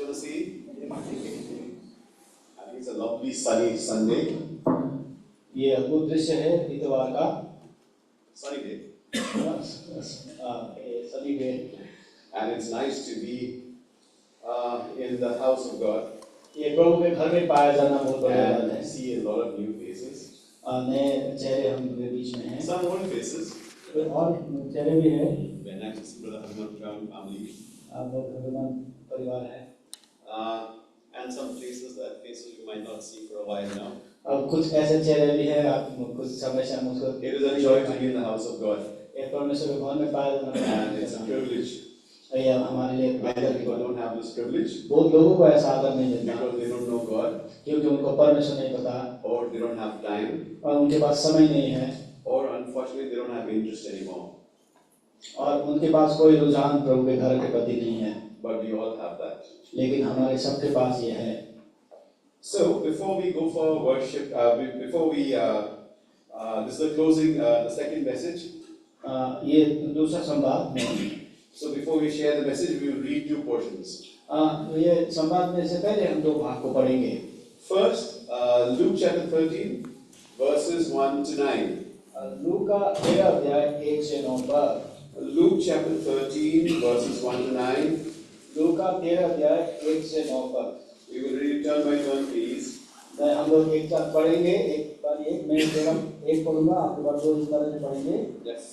you want to see? I think it's a lovely sunny Sunday. ये अद्भुत दृश्य है इतवार का Sunny day. Sunny day And it's nice to be in the house of God ये प्रभु के घर में पाया जाना बहुत बड़ी बात and है। see a lot of new faces. नए चेहरे हम लोग के बीच में हैं Some old faces. और चेहरे भी हैं। Very nice to see Brother Hanuman from family. बहुत धन्यवाद परिवार है। And some faces you might not see for a while now. अब कुछ ऐसे चेहरे भी हैं आप कुछ समय से हम उसको It is a joy to be in the house of God. ये परमेश्वर के भवन में पाया जाना And it's a privilege. ये हमारे लिए Many people don't have this privilege बहुत लोगों को ऐसा आदर नहीं मिलता because they don't know God क्योंकि उनको परमेश्वर नहीं पता or they don't have time और उनके पास समय नहीं है or unfortunately they don't have interest anymore. और उनके पास कोई रुझान प्रभु के घर के प्रति नहीं है But we all have that. लेकिन हमारे सबके पास ये है। So before we go for worship, before we this is the closing, the second message. ये दूसरा संवाद में So before we share the message, we will read two portions. ये संवाद में से पहले हम दो भाग को पढ़ेंगे। First, Luke chapter 13, verses 1 to 9. लूका 13 अध्याय 1 से 9 पर। Luke chapter 13, verses 1 to 9. लूका 13 अध्याय 1 से 9 पर। We will read turn by turn, please. हम लोग एक साथ पढ़ेंगे एक बार एक मैं एक पढ़ूंगा आपके बाद दो इस तरह से पढ़ेंगे। Yes.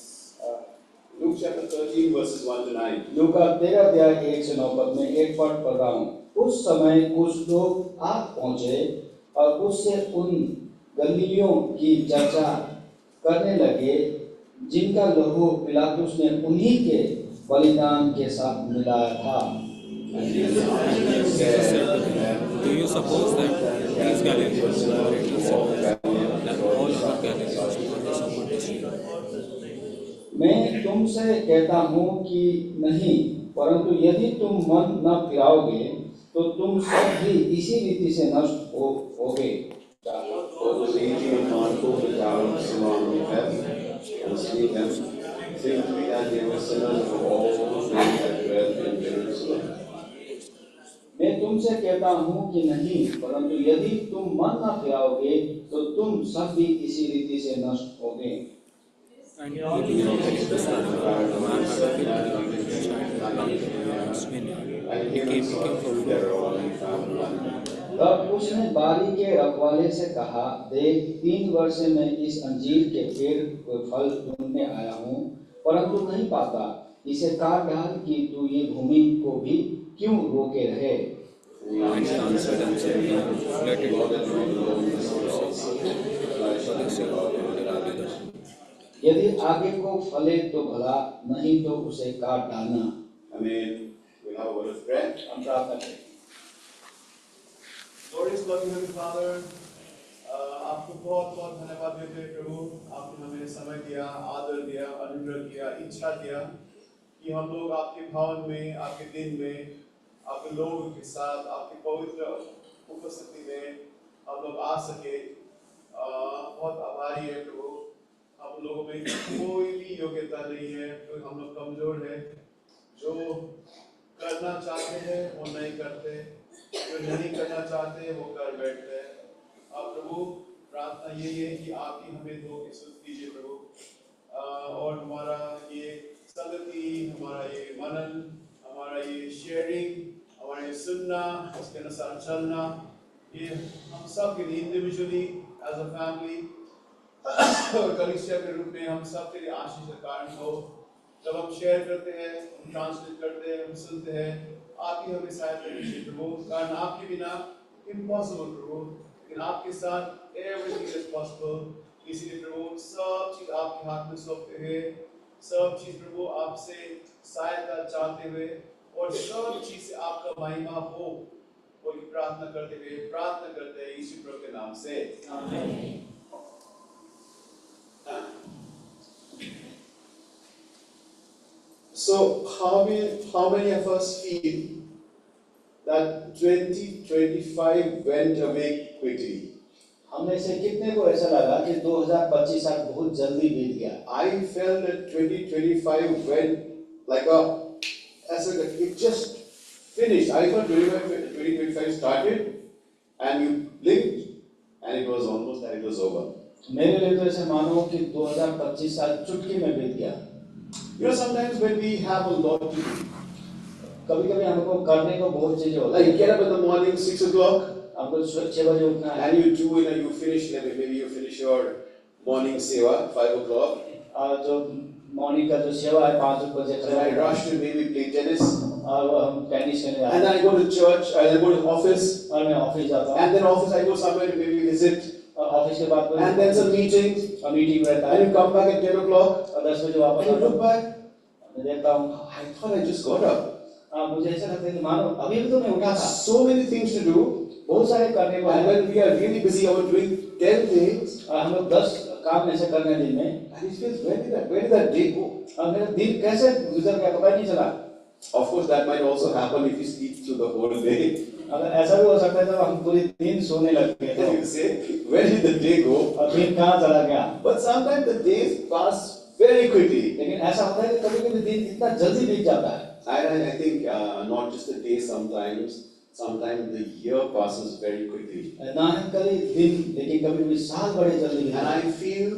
Luke chapter 13, verses 1 to 9. लूका 13 अध्याय 1 से 9 पद में एक पद पढ़ रहा हूँ। उस समय कुछ लोग आ पहुँचे और उससे उन गलीलियों की चर्चा करने लगे जिनका लहू पिलातुस ने उन्हीं के बलिदान के साथ मिलाया था। Do you suppose that these Galileans were greatly sinners than all other Galileans who were someone deceived? मैं तुमसे कहता हूँ कि नहीं, परंतु यदि तुम मन न फिराओगे तो तुम सब भी इसी रीति से नष्ट होगे। मैं तुमसे कहता हूँ कि नहीं, परंतु यदि तुम मन न फिराओगे तो तुम सब भी इसी रीति से नष्ट होगे। And you know this man had a kid and he came from तब उसने बारी के रखवाले से कहा, देख 3 वर्ष में इस अंजीर के पेड़ को फल ढूंढने आया हूँ, परंतु नहीं पाता। इसे काट डाल कि तू ये भूमि को भी क्यों रोके रहे। And he answered and said, let it go. यदि आगे को फले तो भला, नहीं तो उसे काट डालना। Amen. We'll have a word of prayer. हम प्रार्थना करें। Glorious loving Heavenly Father, आपको बहुत बहुत धन्यवाद देते हैं प्रभु। आपने हमें समय दिया, आदर दिया, अनुग्रह किया, इच्छा दिया कि हम लोग आपके भवन में, आपके दिन में, आपके लोगों के साथ, आपके पवित्र उपस्थिति में हम लोग आ सके। बहुत आभारी है प्रभु। हम लोगों में कोई भी योग्यता नहीं है, क्योंकि हम लोग कमजोर हैं। जो करना चाहते हैं वो नहीं करते, जो नहीं करना चाहते वो कर बैठते हैं। अब प्रभु प्रार्थना यही है कि आप ही हमें दो की सुध कीजिए प्रभु, और हमारा ये संगति, हमारा ये मनन, हमारा ये शेयरिंग, हमारा ये सुनना, उसके अनुसार चलना, ये हम सब के लिए इंडिविजुअली एज अ फैमिली और कलीसिया के रूप में हम सब के लिए आशीष का कारण हो। जब हम शेयर करते हैं, हम ट्रांसलेट करते हैं, हम सुनते हैं, आप ही हमें सहायता कीजिए प्रभु, कारण आपके बिना इम्पॉसिबल प्रभु, लेकिन आपके साथ एवरीथिंग इज पॉसिबल। इसलिए प्रभु सब चीज आपके हाथ में सौंपते हुए, सब चीज प्रभु आपसे सहायता चाहते हुए और सब चीज से आपका महिमा हो, वो प्रार्थना करते हैं यीशु प्रभु के नाम से, आमीन। So how many of us feel that 2025 went away quickly? हम में से कितने को ऐसा लगा कि 2025 साल बहुत जल्दी बीत गया? I felt that 2025 went like it just finished. I thought 2025 started and you blinked and it was almost and it was over. मेरे लिए तो ऐसे मानो कि 2025 साल चुटकी में बीत गया। You know, sometimes when we have a lot to do, कभी-कभी हमको करने को बहुत चीजें होती like you हैं। get up in the morning 6 o'clock हमको सुबह 6 बजे उठना है। and you do, you finish, maybe you finish your morning seva 5 o'clock. और जो मॉर्निंग का जो सेवा है 5 बजे Then I rush to maybe play tennis. और वो हम टेनिस खेलने And जाते then I go to church, and I go to office, हैं और मैं ऑफिस जाता हूँ and then office I go somewhere to maybe visit, और ऑफिस के बाद and then some meeting, और मीटिंग रहता and है you come back at 10 o'clock, और 10 बजे वापस and you आता look हूँ। back, मैं देखता हूँ I thought I just got up. मुझे ऐसा लगता है कि मानो अभी भी तो मैं उठा था। So many things to do, बहुत सारे करने को and है when we are really busy about doing 10 things, और हम लोग 10 काम ऐसे करने दिन में and it feels, where did that day go? और मेरा दिन कैसे गुजर गया पता नहीं चला। Of course, that might also happen if you sleep through the whole day. अगर ऐसा भी हो सकता है जब हम पूरी दिन सोने लगते हैं Then you say, where did the day go? और दिन कहाँ चला गया। But sometimes the days pass very quickly. लेकिन ऐसा होता है कि कभी-कभी दिन इतना जल्दी बीत जाता है। I think not just the day sometimes the year passes very quickly. ना ही कभी दिन लेकिन कभी-कभी साल बड़े जल्दी बीत And जाते हैं। I feel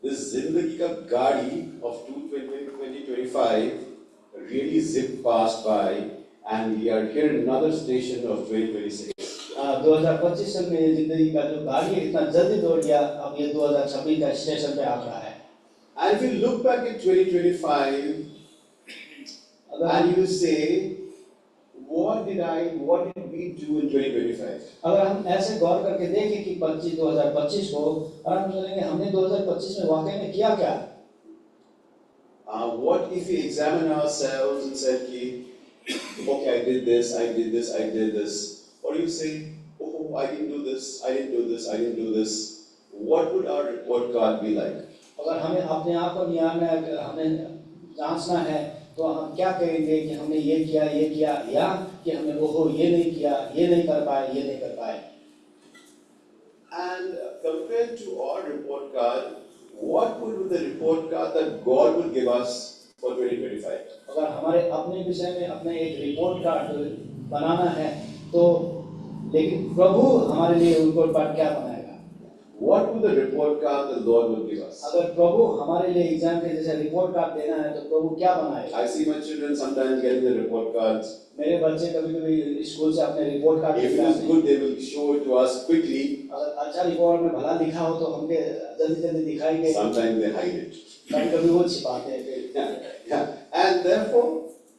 this Zindagi Ka Gaadi of 2025 really zipped past by, and we are here in another station of 2026. 2025 से मेरी जिंदगी का जो गाड़ी है इतना जल्दी दौड़ गया अब ये 2026 का स्टेशन पे आ रहा है। And if you look back at 2025 and you say, what did we do in 2025? अगर हम ऐसे गौर करके देखें कि 2025 को और हम सोचेंगे हमने 2025 में वाकई में किया क्या? What if we examine ourselves and said, okay, I did this. Or you say, oh, I didn't do this. What would our report card be like? अगर हमें अपने आप को निहारना है, अगर हमें जांचना है, तो हम क्या कहेंगे कि हमने ये किया या कि हमने वो ये नहीं किया, ये नहीं कर पाए। And compared to our report card, what would be the report card that God would give us for 2025? अगर हमारे अपने विषय में अपने एक रिपोर्ट कार्ड बनाना है, तो लेकिन प्रभु हमारे लिए रिपोर्ट कार्ड क्या बनाएगा? What would the report card the Lord would give us? अगर प्रभु हमारे लिए एग्जाम के जैसे रिपोर्ट कार्ड देना है, तो प्रभु क्या बनाएगा? I see my children sometimes getting the report cards. मेरे बच्चे कभी-कभी स्कूल से अपने report card If it is good, they will show it to us quickly. अगर अच्छा रिपोर्ट में भला लिखा हो तो हमके जल्दी दिखाएंगे। Sometimes they hide it. कभी वो छिपाते हैं। Yeah. And therefore,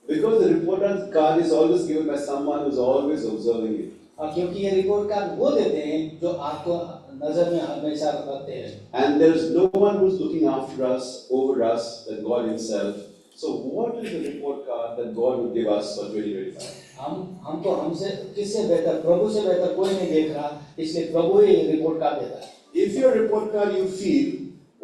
because the report card is always given by someone who is always observing it. क्योंकि ये रिपोर्ट कार्ड वो देते हैं जो आपको नजर में हमेशा रखते हैं। And there is no one who is looking after us, over us, than God Himself. So, what is the report card that God would give us for 2025? हमको हमसे किससे बेहतर, प्रभु से बेहतर कोई नहीं देख रहा, इसलिए प्रभु ही रिपोर्ट कार्ड देता है। If your report card you feel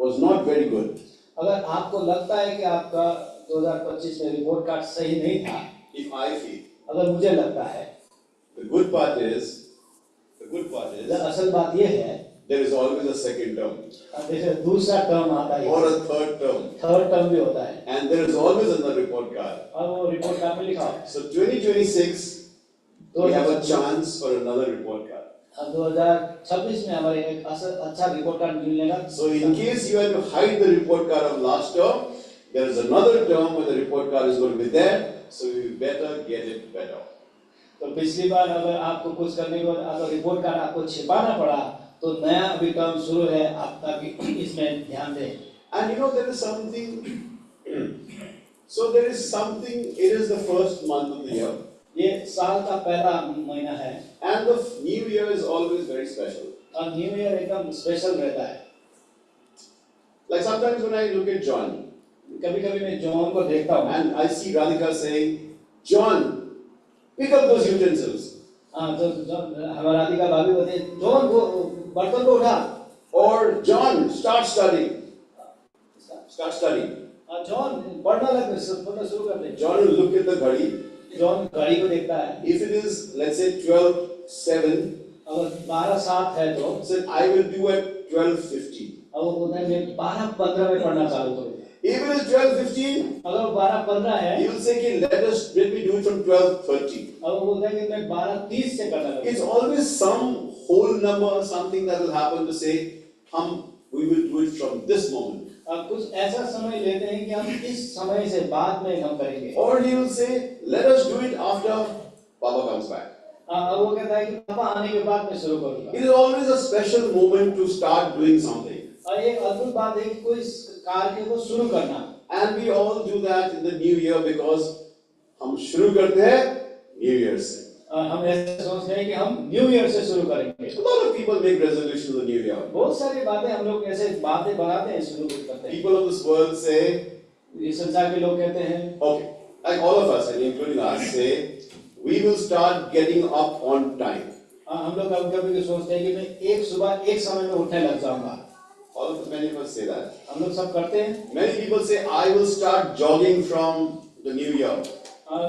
was not very good, अगर आपको लगता है कि आपका 2025 में रिपोर्ट कार्ड सही नहीं था, if I feel, अगर मुझे लगता है, the good part is, असल बात ये है, there is always a second term जैसे दूसरा टर्म आता है or a third term, third term भी होता है and there is always another report card. और वो रिपोर्ट कार्ड में लिखा है। So 2026, we have a chance for another report card. 2026 में हमारे एक अच्छा रिपोर्ट कार्ड मिलने का। So in case you have to hide the report card of last term, there is another term where the report card is going to be there. So you better get it better. तो पिछली बार अगर आपको कुछ करने के बाद अगर report card आपको छिपाना पड़ा, तो नया अभी टर्म शुरू है, आप ताकि इसमें ध्यान दें। And you know there is something. So there is something. It is the first month of the year. ये साल का पहला महीना है And the new year is always very special. और न्यू ईयर एकदम स्पेशल रहता है। Like sometimes when I look at John, कभी-कभी मैं जॉन को देखता हूँ and I see Radhika saying, John, pick up those utensils. हाँ, तो हमारा राधिका भाभी बोलते हैं, जॉन वो बर्तन को उठा। Or John, start studying. John पढ़ना शुरू कर दे। John will look at the ghadi. John घड़ी को देखता है। If it is, let's say 12:07, अगर 12:07 है तो said I will do at 12:50. अब वो बोलते हैं मैं 12:15 में पढ़ना चालू करूँगा। Even if 12:15, अगर वो 12:15 है, he will say, "Okay, let me do it from 12:30." अब वो बोलता है कि मैं 12:30 से करना It's लगूंगा। always some whole number, something that will happen to say, we will do it from this moment. अब कुछ ऐसा समय लेते हैं कि हम इस समय से बाद में हम करेंगे। Or he will say, "Let us do it after Papa comes back." अब वो कहता है कि पापा आने के बाद मैं शुरू करूंगा। It is always a special moment to start doing something. और ये अद्भुत बात है कि कोई कार्य को शुरू करना। And we all do that in the new year because हम शुरू करते हैं New Year से। हम ऐसे सोचते हैं कि हम न्यू ईयर से शुरू करेंगे। A lot of people make resolutions in the new year. बहुत सारी बातें हम लोग ऐसे बातें बनाते हैं, शुरू करते हैं। People of this world say, ये संसार के लोग कहते हैं, okay, like all of us, and including us, say, we will start getting up on time. हम लोग कभी-कभी सोचते हैं कि मैं एक सुबह एक समय में उठने लग जाऊंगा। All of us, many of us say that. हम लोग सब करते हैं। Many people say, I will start jogging from the new year.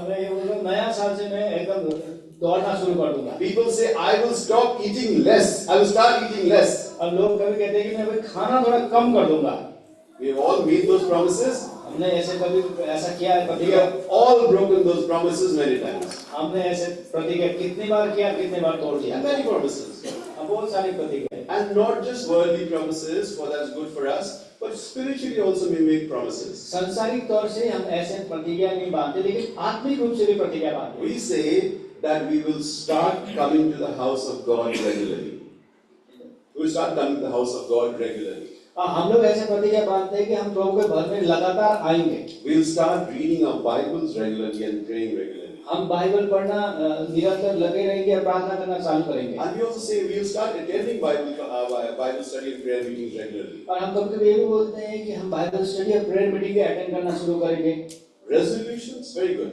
मैं ये बोल रहा हूँ, नया साल से मैं एकदम दौड़ना शुरू कर दूंगा। People say, I will stop eating less. I will start eating less. अब लोग कभी कहते हैं कि मैं अभी खाना थोड़ा कम कर दूंगा। We have all made those promises. हमने ऐसे कभी ऐसा किया है We प्रतिज्ञा? have all broken those promises many times. हमने ऐसे प्रतिज्ञा कितनी बार किया, कितनी बार तोड़ दिया? And many promises. अब बहुत सारी प्रतिज्ञा है। And not just worldly promises, for that's good for us, but spiritually also we make promises. सांसारिक तौर से हम ऐसे प्रतिज्ञा नहीं बांधते, लेकिन आत्मिक रूप से भी प्रतिज्ञा बांधते हैं। We say that we will start coming to the house of God regularly. We will start coming to the house of God regularly. हम लोग ऐसे प्रतिज्ञा बांधते हैं कि हम प्रभु के घर में लगातार आएंगे। We will start reading our Bibles regularly and praying regularly. हम बाइबल पढ़ना निरंतर लगे रहेंगे और प्रार्थना करना चालू करेंगे। And we also say we will start attending Bible study and prayer meetings regularly. और हम कभी-कभी ये भी बोलते हैं कि हम बाइबल स्टडी और प्रेयर मीटिंग के अटेंड करना शुरू करेंगे। Resolutions, very good.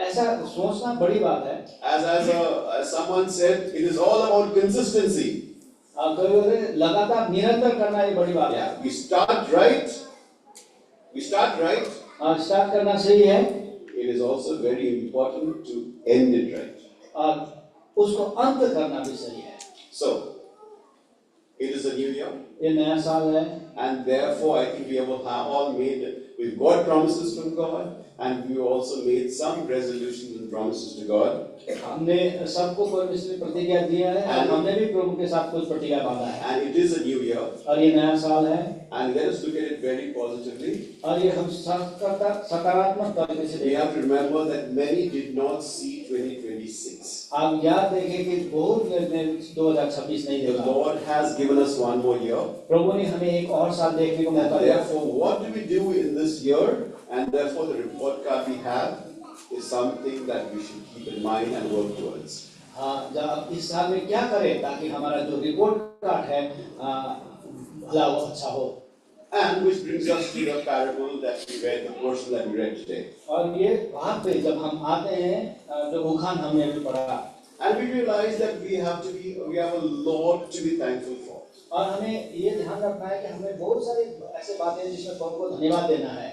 ऐसा सोचना बड़ी बात है। As someone said, it is all about consistency. कभी बोलते हैं लगातार निरंतर करना ये बड़ी बात है। Yeah, we start right. Start करना सही है। It is also very important to end it right. और उसको अंत करना भी सही है। So, it is a new year, ये नया साल है। and therefore I think we have all made, we've got promises from God, and we also made some resolutions and promises to God. हमने सबको परमेश्वर ने प्रतिज्ञा दिया है और हमने भी प्रभु के साथ कुछ प्रतिज्ञा बांधा है। And it is a new year, और ये नया साल है। and let us look at it very positively. और ये हम सकारात्मक तरीके से We देखें। have to remember that many did not see 2026. आप याद देखें कि बहुत ने 2026 नहीं The देखा। Lord has given us one more year. प्रभु ने हमें एक और साल देखने को And मौका दिया। therefore, what do we do in this year? And therefore, the report card we have is something that we should keep in mind and work towards. हाँ, जब इस साल में क्या करें ताकि हमारा जो रिपोर्ट कार्ड है भला हो, अच्छा हो। And which brings us to the parable that we read, the portion that we read today. और ये भाग पे जब हम आते हैं जो उखान हमने अभी पढ़ा, And we realize that we have a lot to be thankful for. और हमें ये ध्यान रखना है कि हमें बहुत सारी ऐसे बातें हैं जिसमें प्रभु को धन्यवाद देना है।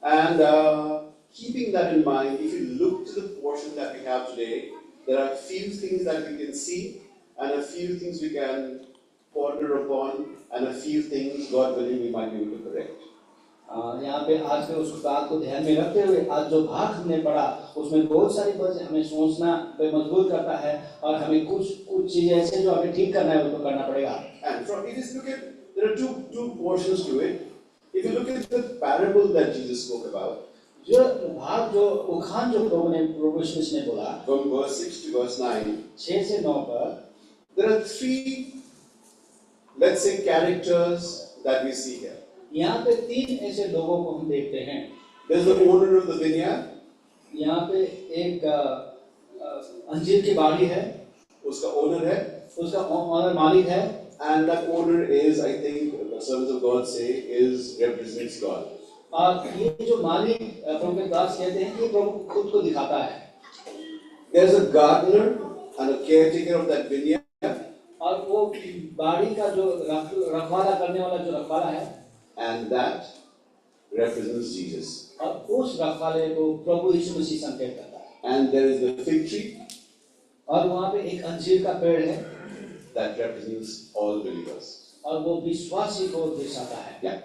And keeping that in mind, if you look to the portion that we have today, there are a few things that we can see, and a few things we can ponder upon, and a few things, God willing, we might be able to correct. यहाँ पे आज के उस बात को ध्यान में रखते हुए आज जो भाग हमने पढ़ा उसमें बहुत सारी बातें हमें सोचना पे मजबूर करता है और हमें कुछ चीजें ऐसे जो हमें ठीक करना है उसको करना पड़ेगा। And from it is look at there are two portions to it. If you look at the parable that Jesus spoke about, जो भाग जो उखान जो प्रभु यीशु ने बोला from verse 6 to verse 9, 6 से 9 पर, there are three, let's say, characters that we see here. यहाँ पे 3 ऐसे लोगों को हम देखते हैं। There's the owner of the vineyard. यहाँ पे एक अंजीर की बाड़ी है, उसका owner है, उसका ओनर मालिक है, and that owner is, I think, the servants of God say, represents God. और ये जो मालिक प्रभु के दास कहते हैं ये प्रभु खुद को दिखाता है। There's a gardener and a caretaker of that vineyard, और वो बाड़ी का जो रखवाला करने वाला जो रखवाला है, and that represents Jesus. और उस रखवाले को प्रभु यीशु मसीह संकेत करता है। And there is the fig tree और वहाँ पे एक अंजीर का पेड़ है, that represents all believers. और वो विश्वासी को दर्शाता है। Yeah.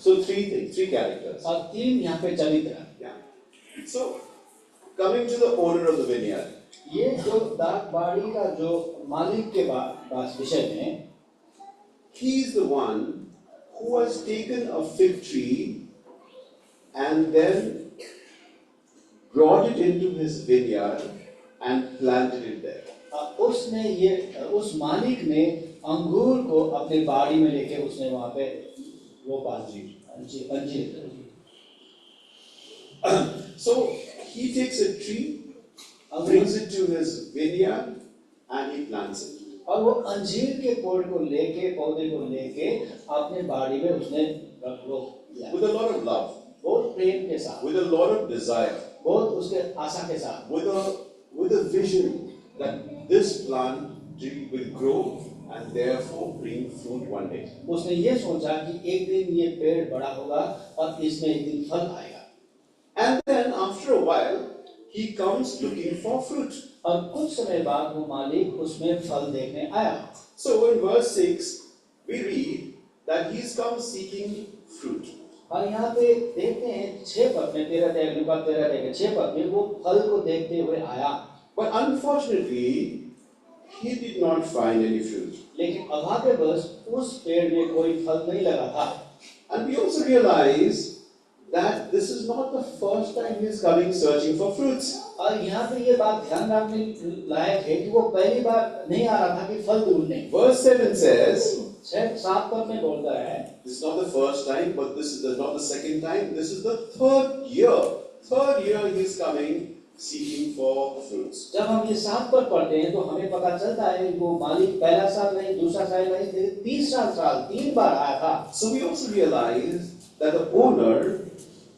So three things, three characters. और 3 यहाँ पे चरित्र हैं। Yeah. So coming to the owner of the vineyard. ये जो बाड़ी का जो मालिक के पास विषय में, He is the one who has taken a fig tree and then brought it into his vineyard and planted it there. उसने ये उस मालिक ने अंगूर को अपने बाड़ी में लेके उसने वहां पे रोपा अंजीर। So he takes a tree, brings it to his vineyard and he plants it. और वो अंजीर के पौधे को लेके अपने बाड़ी में उसने रोप दिया। With a lot of love, बहुत प्रेम के साथ, with a lot of desire, बहुत उसके आशा के साथ, with a vision that this plant tree will grow and therefore bring fruit one day. उसने ये सोचा कि एक दिन ये पेड़ बड़ा होगा और इसमें एक दिन फल आएगा। And then after a while, he comes looking for fruit. और कुछ समय बाद वो मालिक उसमें फल देखने आया। So in verse 6, we read that he's come seeking fruit. और यहाँ पे देखते हैं 6 पद में 13 पद में वो फल को देखते हुए आया। But unfortunately, he did not find any fruit. लेकिन अभाग्यवश उस पेड़ में कोई फल नहीं लगा था। And we also realize that this is not the first time he is coming searching for fruits. और यहाँ पे ये बात ध्यान रखने लायक है कि वो पहली बार नहीं आ रहा था कि फल ढूंढने। Verse 7 says, 7 पद में बोलता है, this is not the first time, but this is not the second time. This is the third year. Third year he is coming seeking for fruits. जब हम ये 7 पद पढ़ते हैं तो हमें पता चलता है वो मालिक पहला साल नहीं, दूसरा साल नहीं, तीसरा साल 3 बार आया था। So we also realize that the owner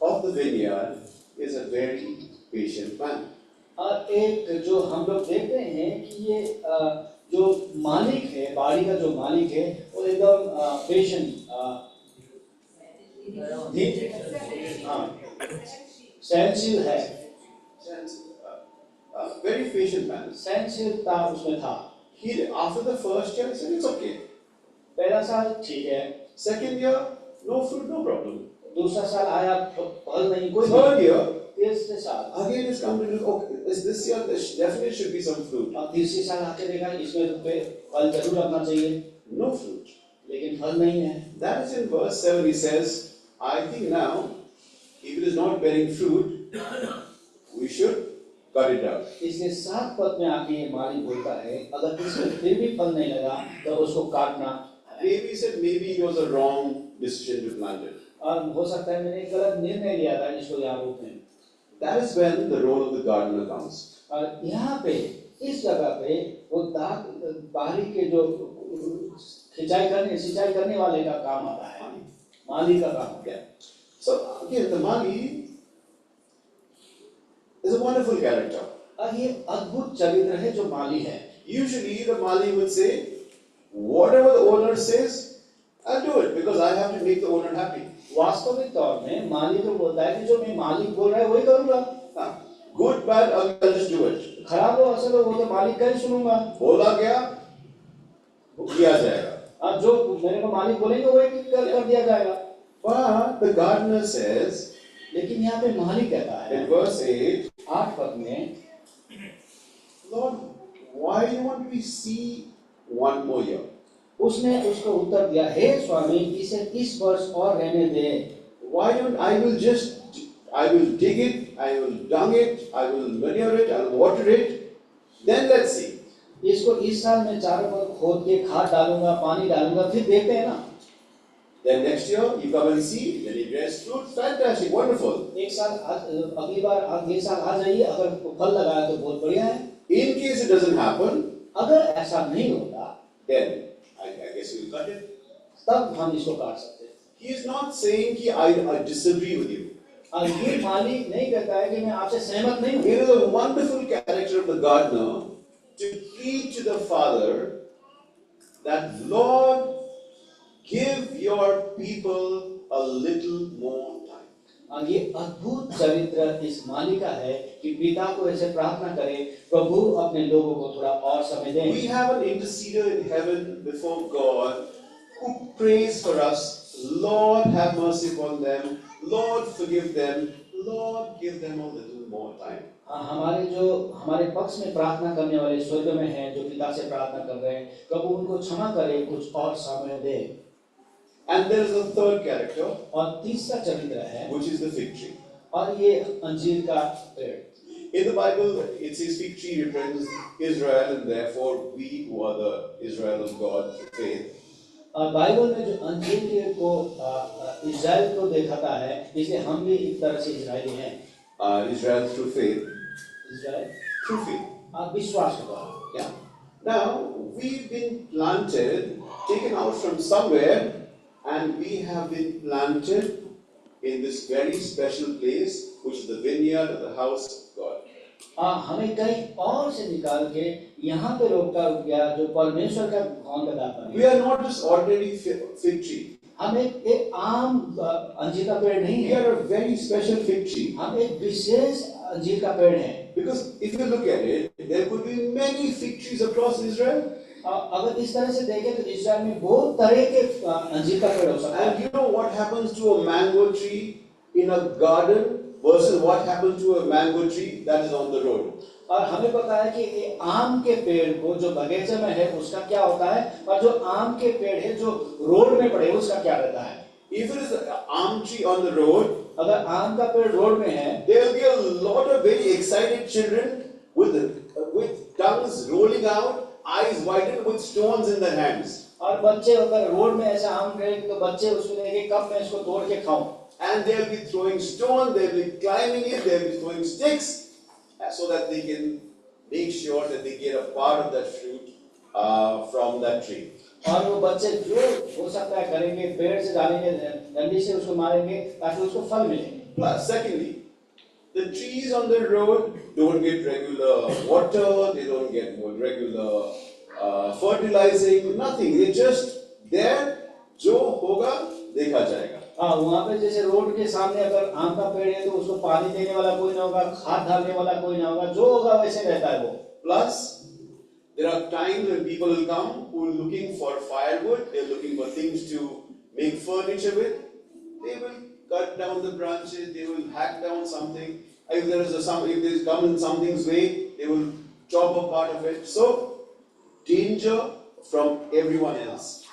of the vineyard is a very patient man. और एक जो हम लोग देखते हैं कि ये जो मालिक है, बाड़ी का जो मालिक है, वो एकदम पेशेंट सहनशील है। Very patient man. सहनशीलता उसमें था। He after the first year he said it's okay. पहला साल ठीक है, Second year, no fruit, no problem. दूसरा साल आया फल नहीं कोई। Third year, तीसरे साल again is come to look. Okay, this year there definitely should be some fruit. अब तीसरे साल आके देखा इसमें तो फल जरूर लगना चाहिए, No fruit. लेकिन फल नहीं है। That is in verse 7. He says, I think now, if it is not bearing fruit, we should cut it out. इसलिए 7 पद में आके ये मालिक बोलता है अगर इसमें फिर भी फल नहीं लगा तो उसको काटना है। Maybe he said maybe it was a wrong decision to plant it. और हो सकता है मैंने गलत निर्णय लिया था इसको यहाँ रोकने। That is when the role of the gardener comes. और यहाँ पे इस जगह पे वो बाहरी के जो सिंचाई करने वाले का काम आता है, माली का काम होता है। So again, the Mali is a wonderful character. और ये अद्भुत चरित्र है जो माली है। Usually the Mali would say, whatever the owner says, I'll do it because I have to make the owner happy. वास्तविक तौर में माली तो बोलता है कि जो मैं मालिक बोल रहा है वही करूँगा। Good, bad, I'll just do it. खराब हो असल हो वो तो मालिक का ही सुनूंगा। बोला गया, किया जाएगा। अब जो मेरे को मालिक बोलेंगे वही कर दिया जाएगा। But the gardener says, लेकिन यहाँ पे मालिक कहता है in verse 8 पद में, Lord, why don't we see one more year? उसने उसको उत्तर दिया, हे स्वामी इसे इस वर्ष और रहने दे। Why don't I will dig it, I will dung it, I will manure it, I will water it, then let's see. इसको इस साल में चारों ओर खोद के खाद डालूंगा, पानी डालूंगा, फिर देखते हैं ना। Then next year you come and see, then it bears fruit, fantastic, wonderful. एक साल अगली बार अगले साल आ जाइए, अगर फल लगाया तो बहुत बढ़िया है। In case it doesn't happen, अगर ऐसा नहीं होता, then I guess we will cut it. तब हम इसको काट सकते हैं। He is not saying कि I disagree with you. और ये मालिक नहीं कहता है कि मैं आपसे सहमत नहीं हूँ। It is a wonderful character of the gardener to plead to the Father that, Lord, give your people a little more time. और ये अद्भुत चरित्र इस मालिक का है कि पिता को ऐसे प्रार्थना करे, प्रभु अपने लोगों को थोड़ा और समय दें। We have an interceder in heaven before God who prays for us, Lord have mercy upon them, Lord forgive them, Lord give them a little more time. हमारे जो हमारे पक्ष में प्रार्थना करने वाले स्वर्ग में हैं, जो पिता से प्रार्थना कर रहे हैं, प्रभु उनको क्षमा करे, कुछ और समय दे। And there is a third character, और तीसरा चरित्र है, which is the fig tree. और ये अंजीर का पेड़। In the Bible, it says fig tree represents Israel, and therefore we who are the Israel of God faith. Bible में जो अंजीर के को इज़राइल को दिखाता है, इसलिए हम भी एक तरह से इज़राइली हैं। Israel through faith. Israel Through faith. विश्वास के द्वारा। Yeah. Now we've been planted, taken out from somewhere, and we have been planted in this very special place, which is the vineyard of the house of God. हमें कहीं और से निकाल के यहाँ पे रोका गया, जो परमेश्वर का भवन का दाता We है। are not just ordinary fig tree. हम एक आम अंजीर का पेड़ नहीं We है, are a very special fig tree. हम एक विशेष अंजीर का पेड़ है। Because if you look at it, there could be many fig trees across Israel. अगर इस तरह से देखें तो इस्राएल में बहुत तरह के अंजीर का पेड़ हो सकता है। And you know what happens to a mango tree in a garden versus what happens to a mango tree that is on the road. और हमें पता है कि ये आम के पेड़ को जो बगीचे में है उसका क्या होता है, और जो आम के पेड़ है जो रोड में पड़े उसका क्या रहता है। If it is an almond tree on the road, अगर आम का पेड़ रोड में है, there will be a lot of very excited children with tongues rolling out, eyes widened, with stones in their hands. और बच्चे अगर रोड में ऐसा आम पेड़ तो बच्चे उसको लेके कब मैं इसको तोड़ के खाऊं। And they will be throwing stones, they will be climbing it, they will be throwing sticks, so that they can make sure that they get a part of that fruit from that tree. और वो बच्चे जो हो सकता है करेंगे, पेड़ से डालेंगे, डंडी से उसको मारेंगे ताकि उसको फल मिले। Plus, secondly, the trees on the road don't get regular water, they don't get more regular fertilizing, nothing. They're just there. जो होगा देखा जाएगा। हाँ, वहाँ पे जैसे रोड के सामने अगर आम का पेड़ है तो उसको पानी देने वाला कोई ना होगा, खाद डालने वाला कोई ना होगा, जो होगा वैसे रहता है वो। Plus, there are times when people will come who are looking for firewood, they're looking for things to make furniture with. They will cut down the branches, they will hack down something. If there is come in something's way, they will chop a part of it. So, danger from everyone else.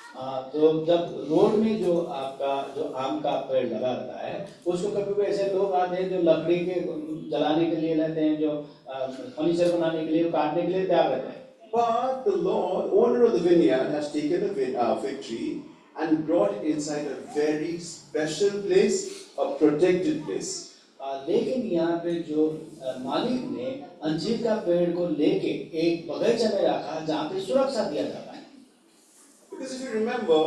तो जब road में जो आपका जो आम का पेड़ लगा रहता है, उसको कभी भी ऐसे लोग आते हैं जो लकड़ी के जलाने के लिए लेते हैं, जो फर्नीचर बनाने के लिए, काटने के लिए तैयार रहते हैं। But the Lord, owner of the vineyard, has taken a fig tree and brought it inside a very special place, a protected place. लेकिन यहाँ पे जो मालिक ने अंजीर का पेड़ को लेके एक बगीचे में रखा जहाँ पे सुरक्षा दिया जाता है। Because if you remember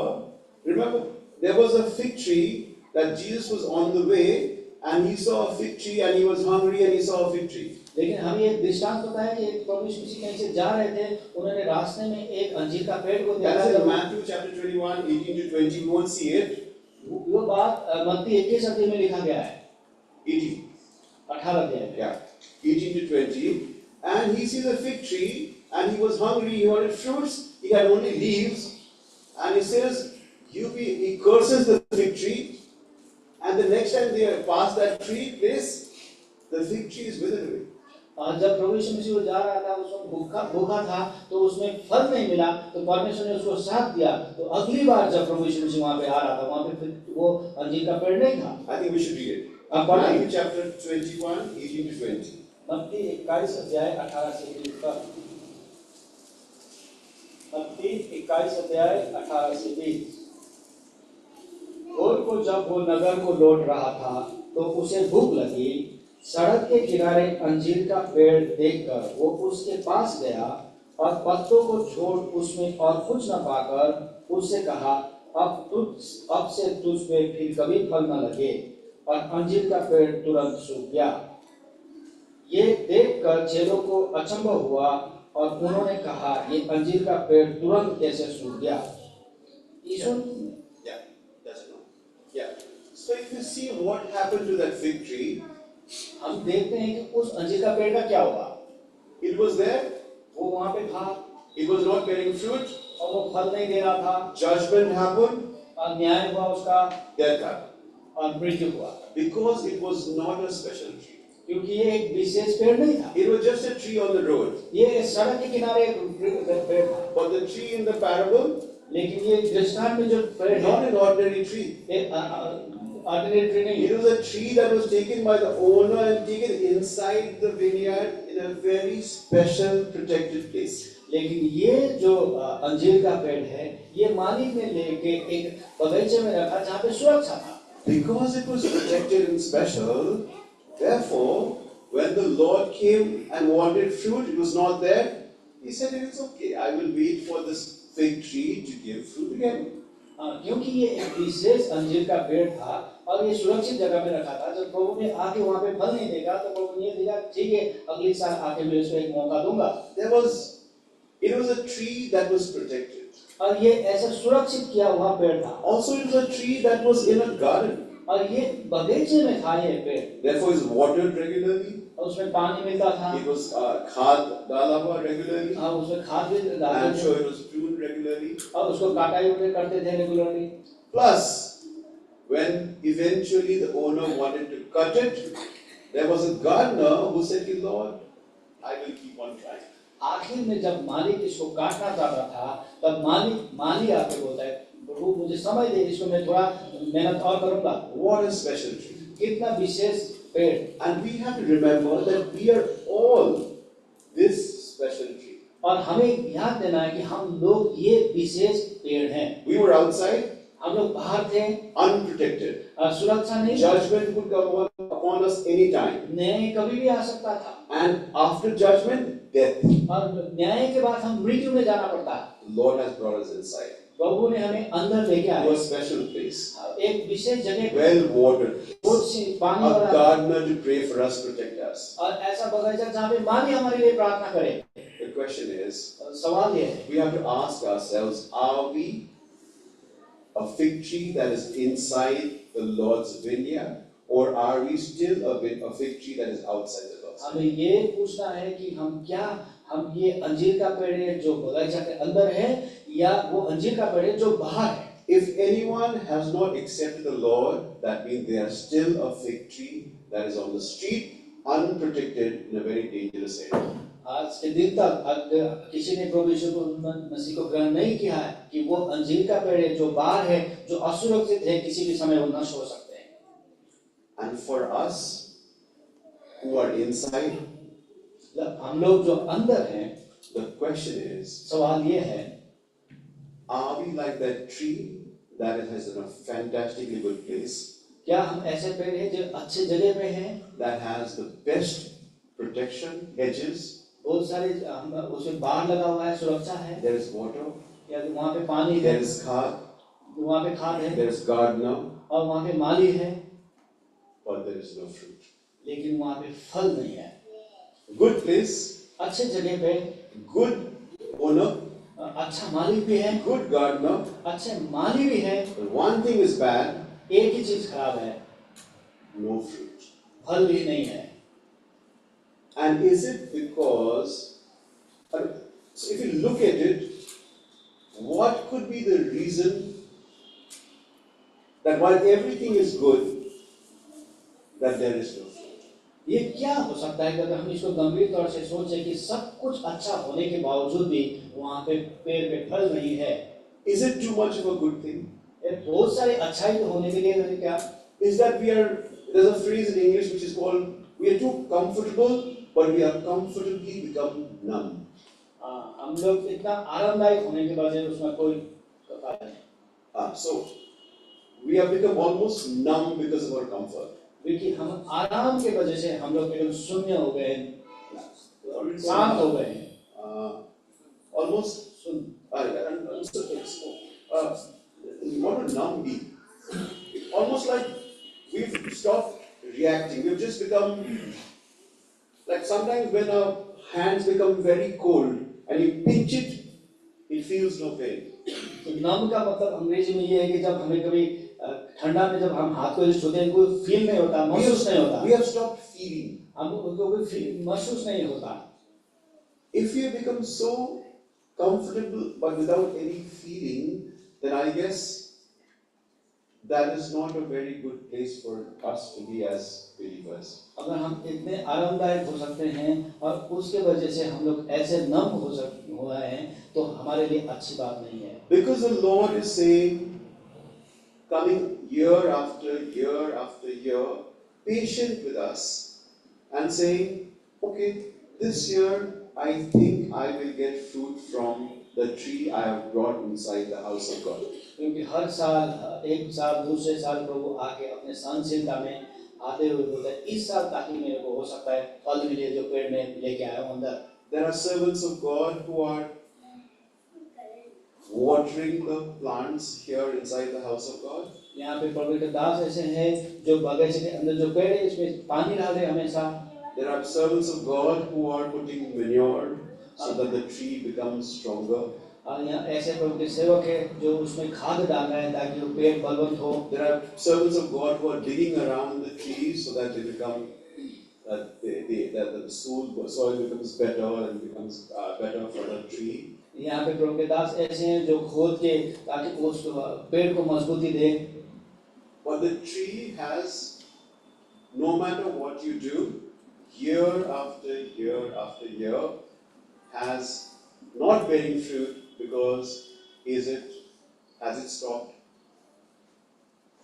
there was a fig tree that Jesus was on the way and he saw a fig tree and he was hungry and he saw a fig tree. लेकिन हमें एक दृष्टांत पता है कि एक प्रभु यीशु मसीह कहीं से जा रहे थे, उन्होंने रास्ते में एक अंजीर का पेड़ को देखा। That's in Matthew chapter 21, 18 to 20. You won't see it. वो बात मत्ती 21 अध्याय में लिखा गया है। 18. 18 अध्याय। Yeah. 18 to 20. And he sees a fig tree and he was hungry, he wanted fruits, he had only leaves. And he says, he curses the fig tree, and the next time they pass that tree place, the fig tree is withered away. जब प्रभु यीशु मसीह जा रहा था, उसमें भूखा था, तो उसमें फल नहीं मिला, तो परमेश्वर ने उसको साथ दिया। तो अगली बार जब प्रभु यीशु मसीह वहाँ पे आ रहा था, वहाँ पे फिर वो अंजीर का पेड़ नहीं था। I think we should read it. Matthew chapter 21, 18 to 20. मत्ती 21 अध्याय 18 से 20 तक। मत्ती 21 अध्याय 18 से 20। भोर को जब वो नगर को लौट रहा था, तो उसे भूख लगी। सड़क के किनारे अंजीर का पेड़ देखकर वो उसके पास गया और पत्तों को छोड़ उसमें और कुछ न पाकर उससे कहा, अब से तुझ पे फिर कभी फल न लगे। और अंजीर का पेड़ तुरंत सूख गया। ये देखकर चेलों को अचंभा हुआ और उन्होंने कहा, ये अंजीर का पेड़ तुरंत कैसे सूख गया। Yeah, that's it. Yeah. So if you see what happened to that fig tree, हम देखते हैं कि उस अंजीर का पेड़ का क्या हुआ। it was there, वो वहाँ पे था, it was not bearing fruit, और वो फल नहीं दे रहा था, Judgment happened, और न्याय हुआ उसका, death happened. और मृत्यु हुआ, Because it was not a special tree. क्योंकि ये एक विशेष पेड़ नहीं था, It was just a tree on the road. ये सड़क के किनारे एक पेड़ था। But the tree in the parable, लेकिन ये दृष्टांत में जो पेड़ है, not an ordinary tree. ये ऑर्डिनरी ट्री नहीं It है, was a tree that was taken by the owner and taken inside the vineyard in a very special protected place. लेकिन ये जो अंजीर का पेड़ है, ये मालिक ने लेके एक बगीचे में रखा जहाँ पे सुरक्षा था। Because it was protected and special, therefore, when the Lord came and wanted fruit, it was not there. He said, "It's okay. I will wait for this fig tree to give fruit again." क्योंकि ये एक विशेष अंजीर का पेड़ था और ये सुरक्षित जगह में रखा था। जब प्रभु ने आके वहाँ पे फल नहीं देखा तो प्रभु ने देखा ठीक है, अगले साल आके मैं इसको एक मौका दूंगा। It was a tree that was protected. और ये ऐसा सुरक्षित किया हुआ पेड़ था, Also, it was a tree that was in a garden. और ये बगीचे में था ये पेड़, Therefore, it was watered regularly. और उसमें पानी मिलता था, It was खाद डाला हुआ regularly. और उसमें खाद भी I'm डालते sure थे, it was pruned regularly. और उसको काटाई उटाई करते थे regularly. Plus, when eventually the owner wanted to cut it, there was a gardener who said, "Lord, I will keep on trying." आखिर में जब मालिक इसको काटना चाहता था, तब माली आके बोलता है, प्रभु मुझे समय दे, इसको मैं थोड़ा मेहनत और करूंगा। What a special tree. कितना विशेष पेड़, And we have to remember that we are all this special tree. और हमें याद देना है कि हम लोग ये विशेष पेड़ हैं। We were outside, हम लोग बाहर थे, unprotected. सुरक्षा नहीं, Judgment could come upon us anytime. न्याय कभी भी आ सकता था, And after judgment, death. और न्याय के बाद हम मृत्यु में जाना पड़ता है। The Lord has brought us inside प्रभु ने हमें अंदर लेके to आया, a special place, एक विशेष जगह, well watered, बहुत सी पानी a वाला, gardener to pray for us, protect us. और ऐसा बगीचा जहाँ पे माली हमारे लिए प्रार्थना करे। The question is, सवाल ये है, we have to ask ourselves, are we a fig tree that is inside the Lord's vineyard, or are we still a fig tree that is outside the Lord's vineyard? हमें ये पूछना है कि हम ये अंजीर का पेड़ है जो बगीचा के अंदर है, या वो अंजीर का पेड़ है जो बाहर है। If anyone has not accepted the Lord, that means they are still a fig tree that is on the street, unprotected, in a very dangerous area. आज के दिन तक अगर किसी ने प्रभु यीशु मसीह को ग्रहण नहीं किया है, कि वो अंजीर का पेड़ है जो बाहर है, जो असुरक्षित है, किसी भी समय वो नष्ट हो सकते हैं। And for us who are inside, हम लोग जो अंदर हैं, the question is, सवाल ये है, are we like that tree that has a fantastically good place, क्या हम ऐसे पेड़ हैं जो अच्छे जगह पे हैं, that has the best protection, hedges, बहुत सारे उसमें बाढ़ लगा हुआ है, सुरक्षा है, there is water, या वहाँ पे पानी है, there is खाद, वहाँ पे खाद है, there is gardener, और वहाँ पे माली है, but there is no fruit. लेकिन वहाँ पे फल नहीं है। Good place, अच्छे जगह पे good owner, अच्छा मालिक भी है, good gardener, अच्छे माली भी है, but one thing is bad, एक ही चीज खराब है, no fruit. फल भी नहीं है। And is it because, so if you look at it, what could be the reason that while everything is good, that there is no fruit? ये क्या हो सकता है कि अगर हम इसको गंभीर तौर से सोचें कि सब कुछ अच्छा होने के बावजूद भी वहाँ पे पेड़ पे फल नहीं है? Is it too much of a good thing? ये बहुत सारी अच्छाई तो होने के लिए है क्या? Is that there's a phrase in English which is called, we are too comfortable, but we have comfortably become numb. हम लोग इतना आरामदायक होने के बाद उसमें कोई फायदा नहीं। So we have become almost numb because of our comfort. क्योंकि हम आराम के वजह से हम लोग एकदम शून्य हो गए हैं, शांत हो गए हैं, Almost soon. what would numb be? Almost like we've stopped reacting. We've just become like sometimes when our hands become very cold and you pinch it, it feels no pain. तो नम का मतलब अंग्रेजी में ये है कि जब हमें कभी ठंडा में जब हम हाथ को छूते हैं कोई फील नहीं होता, महसूस नहीं होता। We have stopped feeling. हमको कोई महसूस नहीं होता। If we have become so comfortable but without any feeling, then I guess that is not a very good place for us to be as believers. अगर हम इतने आरामदायक हो सकते हैं और उसके वजह से हम लोग ऐसे नम हुआ है तो हमारे लिए अच्छी बात नहीं है. Because the Lord is saying, coming year after year after year, patient with us and saying, okay, this year I think I will get fruit from the tree I have brought inside the house of God. क्योंकि हर साल एक साल दूसरे साल प्रभु आके अपने सहनशीलता में आते हुए बोलते हैं इस साल ताकि मेरे को हो सकता है फल मिले जो पेड़ में लेके आया हूं अंदर. There are servants of God who are watering the plants here inside the house of God. यहाँ पे प्रभु के दास ऐसे हैं जो बगीचे के अंदर जो पेड़ है इसमें पानी डाल रहे हमेशा. There are servants of God who are putting manure so that the tree becomes stronger. और यहाँ ऐसे प्रभु के सेवक है जो उसमें खाद डाल रहे हैं ताकि वो पेड़ बलवंत हो. There are servants of God who are digging around the trees so that they become that the soil becomes better and becomes better for the tree. यहाँ पे प्रभु के दास ऐसे हैं जो खोद के ताकि उस पेड़ को मजबूती दे. But the tree has, no matter what you do, year after year after year, has not bearing fruit because has it stopped?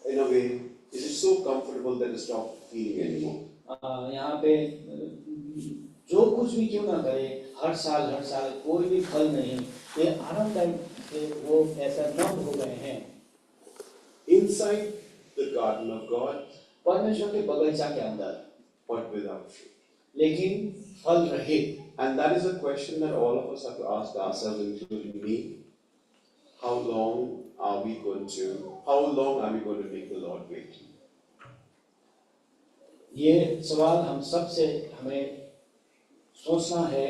In a way, is it so comfortable that it stopped feeling anymore? यहाँ पे जो कुछ भी क्यों ना करे हर साल कोई भी फल नहीं. ये आरामदायक से वो ऐसा नम हो गए हैं. Inside the garden of God, परमेश्वर के बगीचा के अंदर but without fruit. लेकिन फल रहे. And that is a question that all of us have to ask ourselves, including me. How long are we going to make the Lord wait? ये सवाल हम सबसे हमें सोचना है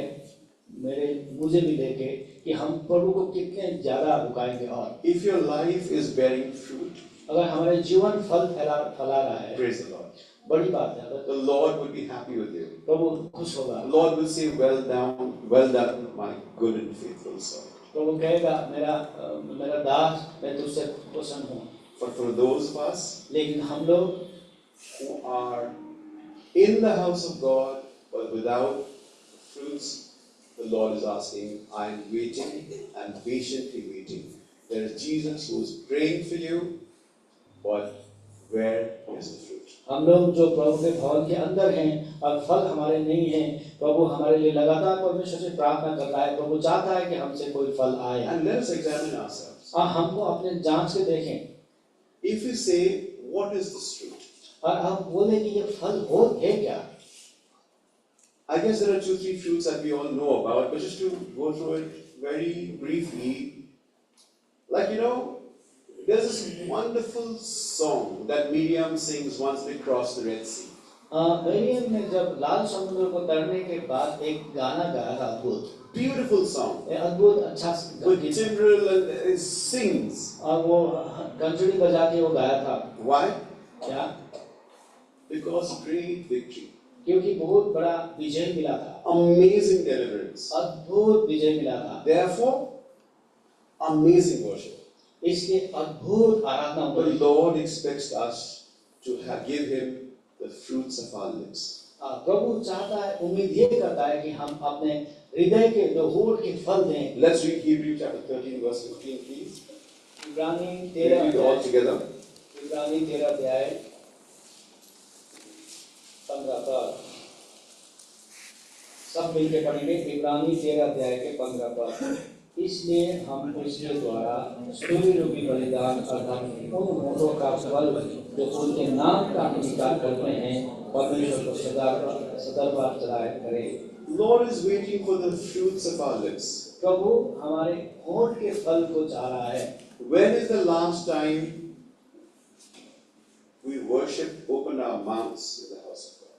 मुझे भी लेके कि हम प्रभु को कितने ज्यादा रुकाएंगे. और If your life is bearing fruit, अगर हमारे जीवन फला रहा है praise the Lord. बड़ी बात है. The Lord will be happy with you. प्रभु खुश होगा. The Lord will say, well done, my good and faithful son. प्रभु कहेगा मेरा दास मैं तुझसे प्रसन्न हूँ. But for those of us लेकिन हम लोग who are in the house of God but without fruits, the Lord is asking, I am waiting and patiently waiting. There is Jesus who is praying for you, but where is the fruit? हम लोग जो प्रभु के भवन के अंदर हैं और फल हमारे नहीं हैं. प्रभु हमारे लिए लगातार परमेश्वर से प्रार्थना करता है. प्रभु चाहता है कि हमसे कोई फल आए. And let us examine ourselves. और हमको अपने जांच के देखें. If we say, what is this fruit? और हम बोले कि ये फल हो है क्या. I guess there are 2-3 fruits that we all know about, but just to go through it very briefly, like there's this wonderful song that Miriam sings once they cross the Red Sea. Maryam ने जब लाल समुद्र को तरने के बाद एक गाना गाया था अद्भुत. Beautiful song. अद्भुत अच्छा With timbrel and it sings. और वो घंटड़ी बजा के वो गाया था. Why? क्या? Because great victory. क्योंकि बहुत बड़ा विजय मिला था. Amazing deliverance. अद्भुत विजय मिला था. Therefore, amazing worship. इसलिए अद्भुत आराधना The हुई. Lord expects us to give Him the fruits of our lips. प्रभु चाहता है उम्मीद ये करता है कि हम अपने हृदय के जो होठ के फल दें. Let's read Hebrews chapter 13 verse 15 please. इब्रानी Read it all 13 together. इब्रानी 13 अध्याय 15 पद. सब मिलकर पढ़ेंगे. इब्रानी 13 अध्याय के 15 पद. इसलिए हम उसके द्वारा स्तुति रूपी बलिदान अर्थात उन होठों का फल जो उनके नाम का अंगीकार करते हैं परमेश्वर को सदाबहार चढ़ाया करें. Lord is waiting for the fruits of our lips. प्रभु हमारे होठ के फल को चाह रहा है. When is the last time we worship, open our mouths in the house of God?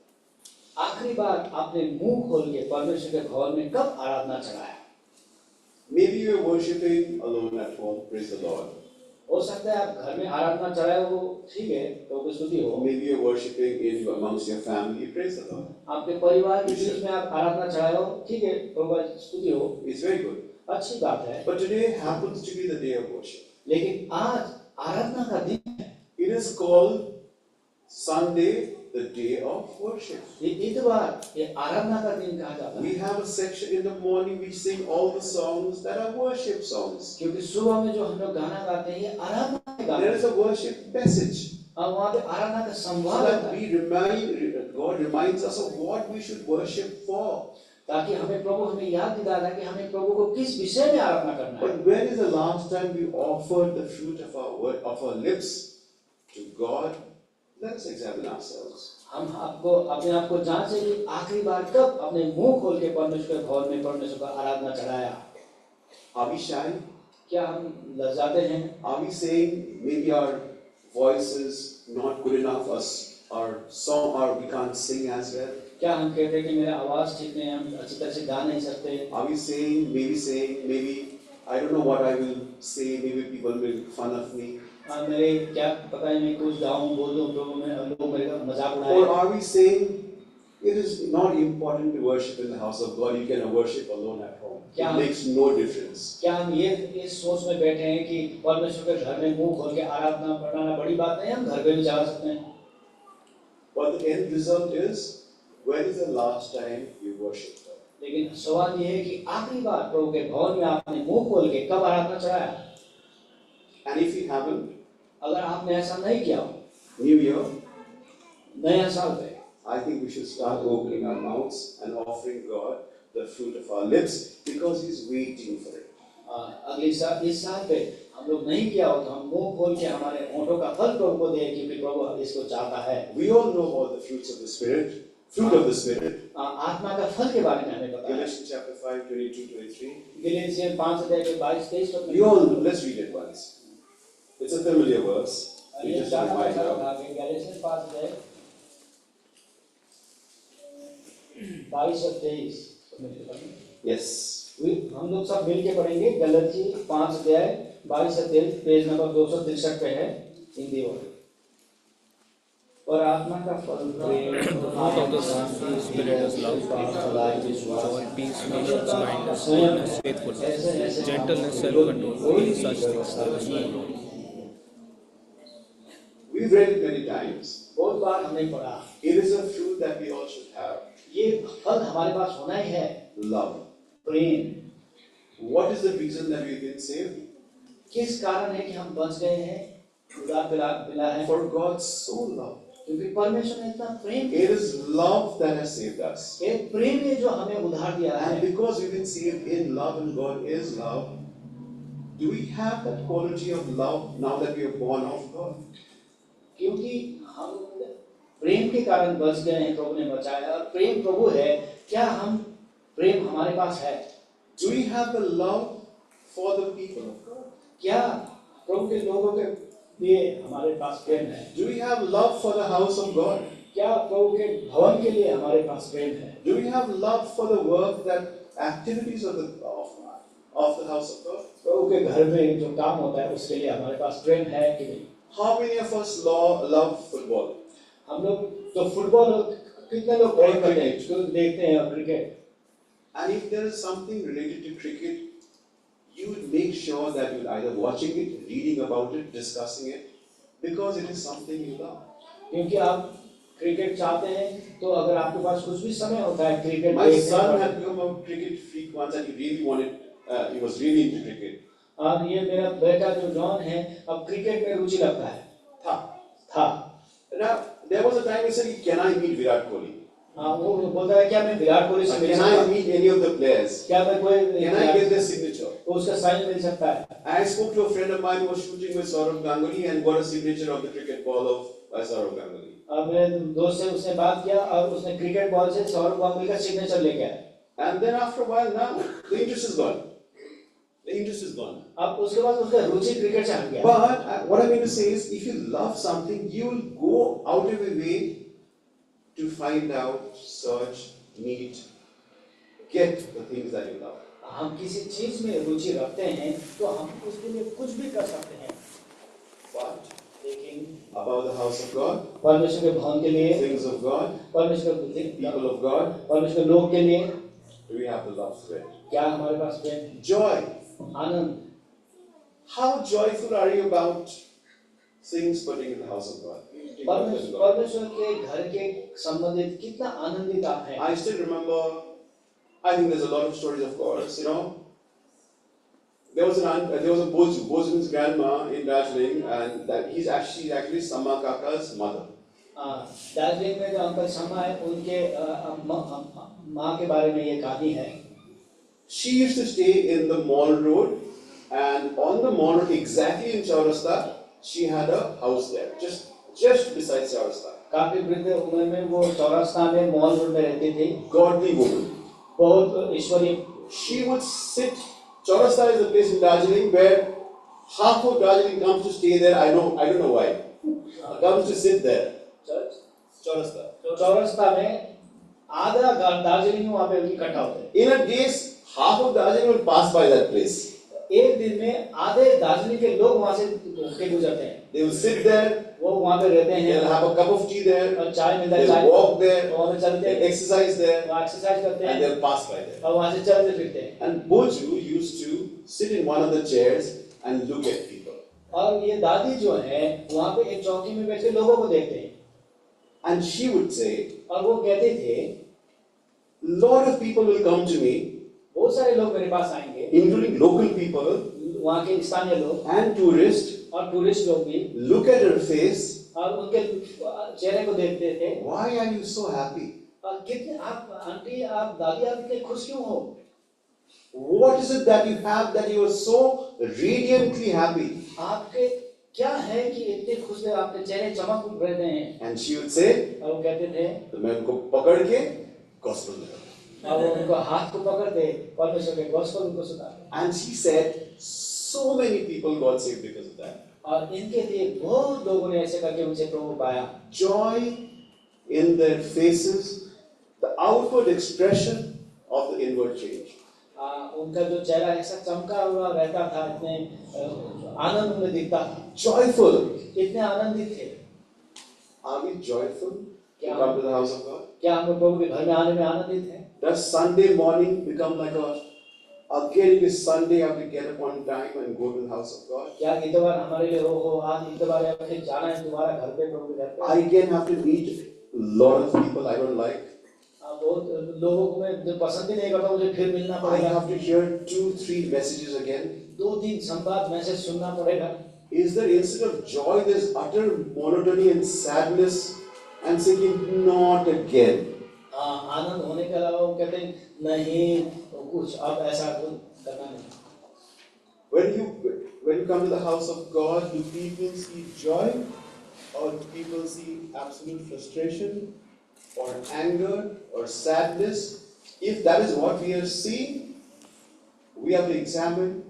आखिरी बार आपने मुंह खोल के परमेश्वर के भवन में कब आराधना चढ़ाया? Maybe you are worshiping alone at home, praise the Lord. हो सकता है आप घर में आराधना चढ़ाए हो, ठीक है, तो कोई स्तुति हो. Maybe you are worshiping amongst your family, praise the Lord. आपके परिवार के बीच में आप आराधना चढ़ाए हो, ठीक है, प्रभु स्तुति हो. It's very good. अच्छी बात है, But today happens to be the day of worship. लेकिन आज आराधना का दिन है। It is called Sunday, the day of worship. ये इतवार, ये आराधना का दिन कहा जाता है, We have a section in the morning we sing all the songs that are worship songs. क्योंकि सुबह में जो हम लोग गाना गाते हैं, ये आराधना के गाने There हैं। is a worship message. और वहाँ पे आराधना का So संवाद होता that है, God reminds us of what we should worship for. ताकि हमें प्रभु हमें याद दिलाता है कि हमें प्रभु को किस विषय में आराधना करना है। But when is the last time we offered the fruit of our word, of our lips to God? Let us examine ourselves. हम आपको अपने आप को जांचें कि आखिरी बार कब अपने मुंह खोल के परमेश्वर के भवन में परमेश्वर का आराधना चढ़ाया। Are we shy? क्या हम लज्जाते हैं? Are we saying maybe our voice is not good enough, our song, or we can't sing as well? क्या हम कहते हैं कि मेरा आवाज ठीक नहीं है, हम अच्छी तरह से गा नहीं सकते? Are we saying, maybe I don't know what I will say, maybe people will make fun of me? मेरे क्या पता है, मैं कुछ गाऊं बोलूं प्रभु में लोग मेरे का मजाक उड़ाएं? Or are we saying it is not important to worship in the house of God, you can worship alone at home? It makes no difference. क्या हम ये इस सोच में बैठे हैं कि परमेश्वर के घर में मुंह खोल के आराधना करना बड़ी बात नहीं, हम घर पे भी जा सकते हैं? But the end result is, when is the last time you worshiped God? लेकिन सवाल ये है कि आखिरी बार प्रभु के भवन में आपने मुंह खोल के कब आराधना चढ़ाया? And if you haven't, अगर आपने ऐसा नहीं किया हो, New Year, नया साल पे I think we should start opening our mouths and offering God the fruit of our lips, because He's waiting for it. अगले साल इस साल पे हम लोग नहीं किया हो तो हम मुंह खोल के हमारे होठों का फल प्रभु को दें, क्योंकि प्रभु इसको चाहता है। We all know about the fruits of the Spirit, fruit of the Spirit. आत्मा का फल के बारे में हमें पता है। Galatians chapter 5, 22, 23. गलातियर 5:22-23 We all, let's read it once. It's a familiar verse. We ये just जाना remind अच्छा now. भाग है। गलातियर 5:22-23। Yes. हम लोग सब मिल के पढ़ेंगे। गलातियर 5:22-23, पेज नंबर 263 पे है हिंदी में। और आत्मा का फल Fruit of the Spirit is love, joy, peace, patience, kindness, goodness, faithfulness, gentleness, self-control. In such things there is no law. We've read it many times. बहुत बार हमने पढ़ा, It is a fruit that we all should have. ये फल हमारे पास होना ही है। Love. Prem. What is the reason that we've been saved? किस कारण है कि हम बच गए हैं, उद्धार मिला है? For God so loved. क्योंकि परमेश्वर ने इतना प्रेम It is love that has saved us. ये प्रेम है जो हमें उद्धार दिया है। And because we've been saved in love and God is love, do we have that quality of love now that we are born of God? क्योंकि हम प्रेम के कारण बच गए हैं, प्रभु ने बचाया, और प्रेम प्रभु है, क्या हम प्रेम हमारे पास है? Do we have the love for the people of God? क्या प्रभु के लोगों के लिए हमारे पास प्रेम है? Do we have love for the house of God? क्या प्रभु के भवन के लिए हमारे पास प्रेम है? Do we have love for the work, that activities of the house of God? प्रभु के घर में जो काम होता है उसके लिए हमारे पास प्रेम है कि नहीं? How many of us love football? हम लोग तो फुटबॉल कितने लोग प्रेम करते हैं, जो देखते हैं, और cricket. And if there is something related to cricket, you will make sure that you're either watching it, reading about it, discussing it, because it is something you love. क्योंकि आप क्रिकेट चाहते हैं, तो अगर आपके पास कुछ भी समय होता है क्रिकेट My देखने son का, had become a cricket freak once, and he really wanted. He was really into cricket. अब ये मेरा बेटा जो जॉन है, अब क्रिकेट में रुचि रखता है। था। Now there was a time he said, "Can I meet Virat Kohli? हाँ, वो बोलता है क्या मैं विराट कोहली से मिल Can सकता I हूँ? meet any of the players? क्या मैं कोई Can I get their signature?" तो उसका साइन मिल सकता है? I spoke to a friend of mine who was shooting with Saurav Ganguly and got a signature of the cricket ball of Saurav Ganguly. अब मेरे दोस्त से उसने बात किया और उसने क्रिकेट बॉल से सौरभ गांगुली का सिग्नेचर लेके आया। And then after a while, now the interest is gone. The interest is gone. अब उसके बाद उसका रुचि क्रिकेट से हट गया। But what I mean to say is, if you love something, you will go out of your way to find out, search, meet, get the things that you love. हम किसी चीज में रुचि रखते हैं तो हम उसके लिए कुछ भी कर सकते हैं। But लेकिन about the house of God, परमेश्वर के भवन के लिए, things of God, परमेश्वर के people of God, परमेश्वर के लोग के लिए, Do we have the love thread? क्या हमारे पास प्रेम, Joy. Anand? How joyful are you about things putting in the house of God? परमेश्वर के घर के संबंधित कितना आनंदित आप हैं? I still remember, I think there's a lot of stories, of course, you know. There was a Bojman's grandma in Darjeeling, and that she's actually Sama Kaka's mother. Darjeeling में जो अंकल शर्मा है, उनके माँ के बारे में ये कहानी है। She used to stay in the Mall Road, and on the Mall Road, exactly in Chaurasta, she had a house there, just beside Chaurasta. काफी वृद्ध उम्र में वो चौरास्ता में मॉल रोड में रहती थी। Godly woman. बहुत ईश्वरीय। She would sit. Chaurasta is a place in Darjeeling where half of Darjeeling comes to stay there. I don't know why. Comes to sit there. Chaurasta. चौरास्ता में आधा दार्जिलिंग वहाँ पे इकट्ठा होते हैं। In a day, half of Darjeeling will pass by that place. एक दिन में आधे दार्जिलिंग के लोग वहाँ से होके गुजरते हैं। They will sit there. वो वहाँ पे रहते हैं। They'll have a cup of tea there. और चाय मिलता है। They'll walk there. वहाँ पे चलते हैं। They'll exercise there. वो एक्सरसाइज करते हैं। And they'll pass by there. और वहाँ से चलते फिरते हैं। And Boju used to sit in one of the chairs and look at people. और ये दादी जो है वहाँ पे एक चौकी में बैठ के लोगों को देखते हैं। And she would say, और वो कहते थे, lot of people will come to me, बहुत सारे लोग मेरे पास आएंगे, including local people वहाँ के स्थानीय लोग and tourists, और टूरिस्ट लोग भी, look at her face. और उनके चेहरे को देखते थे। Why are you so happy? और कितने आप आंटी, आप दादी, आप इतने खुश क्यों हो? What is it that you have that you are so radiantly happy? आपके क्या है कि इतने खुश हैं, आपके चेहरे चमक रहते हैं? And she would say, और वो कहते थे, तो मैं उनको पकड़ के gospel देता। और वो उनको हाथ को पकड़ते, परमेश्वर के gospel उनको सुनाते। And she said, so many people got saved because of that. और इनके लिए बहुत लोगों ने ऐसे करके उनसे प्रभु पाया। Joy in their faces, the outward expression of the inward change. उनका जो चेहरा ऐसा चमका हुआ रहता था, इतने आनंद में दिखता था। Joyful. इतने आनंदित थे। Are we joyful to come to the house of God? क्या हम प्रभु के घर में आने में आनंदित हैं? Does Sunday morning become like again it is Sunday, I have to get up on time and go to the house of God? क्या इतवार हमारे लिए हो आज इतवार है, फिर जाना है दोबारा घर पे प्रभु के घर पे? I again have to meet a lot of people I don't like. बहुत लोगों को मैं जो पसंद ही नहीं करता, मुझे फिर मिलना I पड़ेगा। have to hear 2-3 messages again. 2-3 संवाद मैसेज सुनना पड़ेगा। Is there instead of joy there's utter monotony and sadness and thinking not again? आनंद होने के अलावा वो कहते हैं नहीं कुछ अब ऐसा कुछ करना नहीं। When you come to the house of God, do people see joy or do people see absolute frustration or anger or sadness? If that is what we are seeing, we have to examine,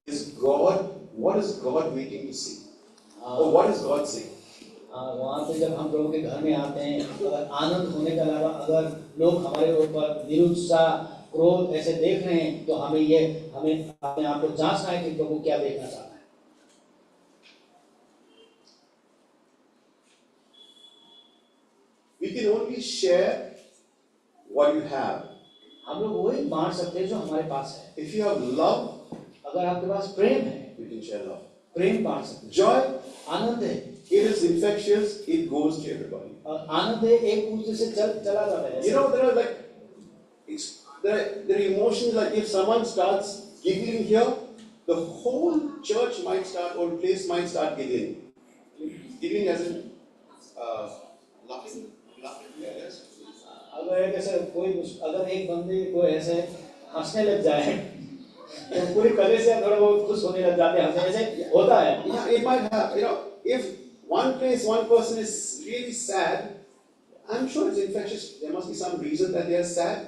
what is God waiting to see? Or what is God saying? वहाँ पे जब हम प्रभु के घर में आते हैं, अगर आनंद होने के अलावा अगर लोग हमारे ऊपर निरुत्साह, क्रोध ऐसे देख रहे हैं, तो हमें अपने आप को जांचना है कि प्रभु क्या देखना चाहता है। We can only share what you have. हम लोग वही बांट सकते हैं जो हमारे पास है। If you have love, अगर आपके पास प्रेम है, you can share love. प्रेम बांट सकते हैं। Joy, आनंद है, it is infectious, it goes to everybody. और आनंद है एक दूसरे से चला जाता है। You know, there are emotions like if someone starts giggling here, the whole church might start, or place might start giggling. Giggling as in laughing. Yes. अगर एक बंदे को ऐसे हंसने लग जाए, तो पूरी कले से थोड़ा बहुत खुश होने लग जाते हैं, ऐसे होता है। Yeah, it might have. You know, if one person is really sad, I'm sure it's infectious. There must be some reason that they are sad.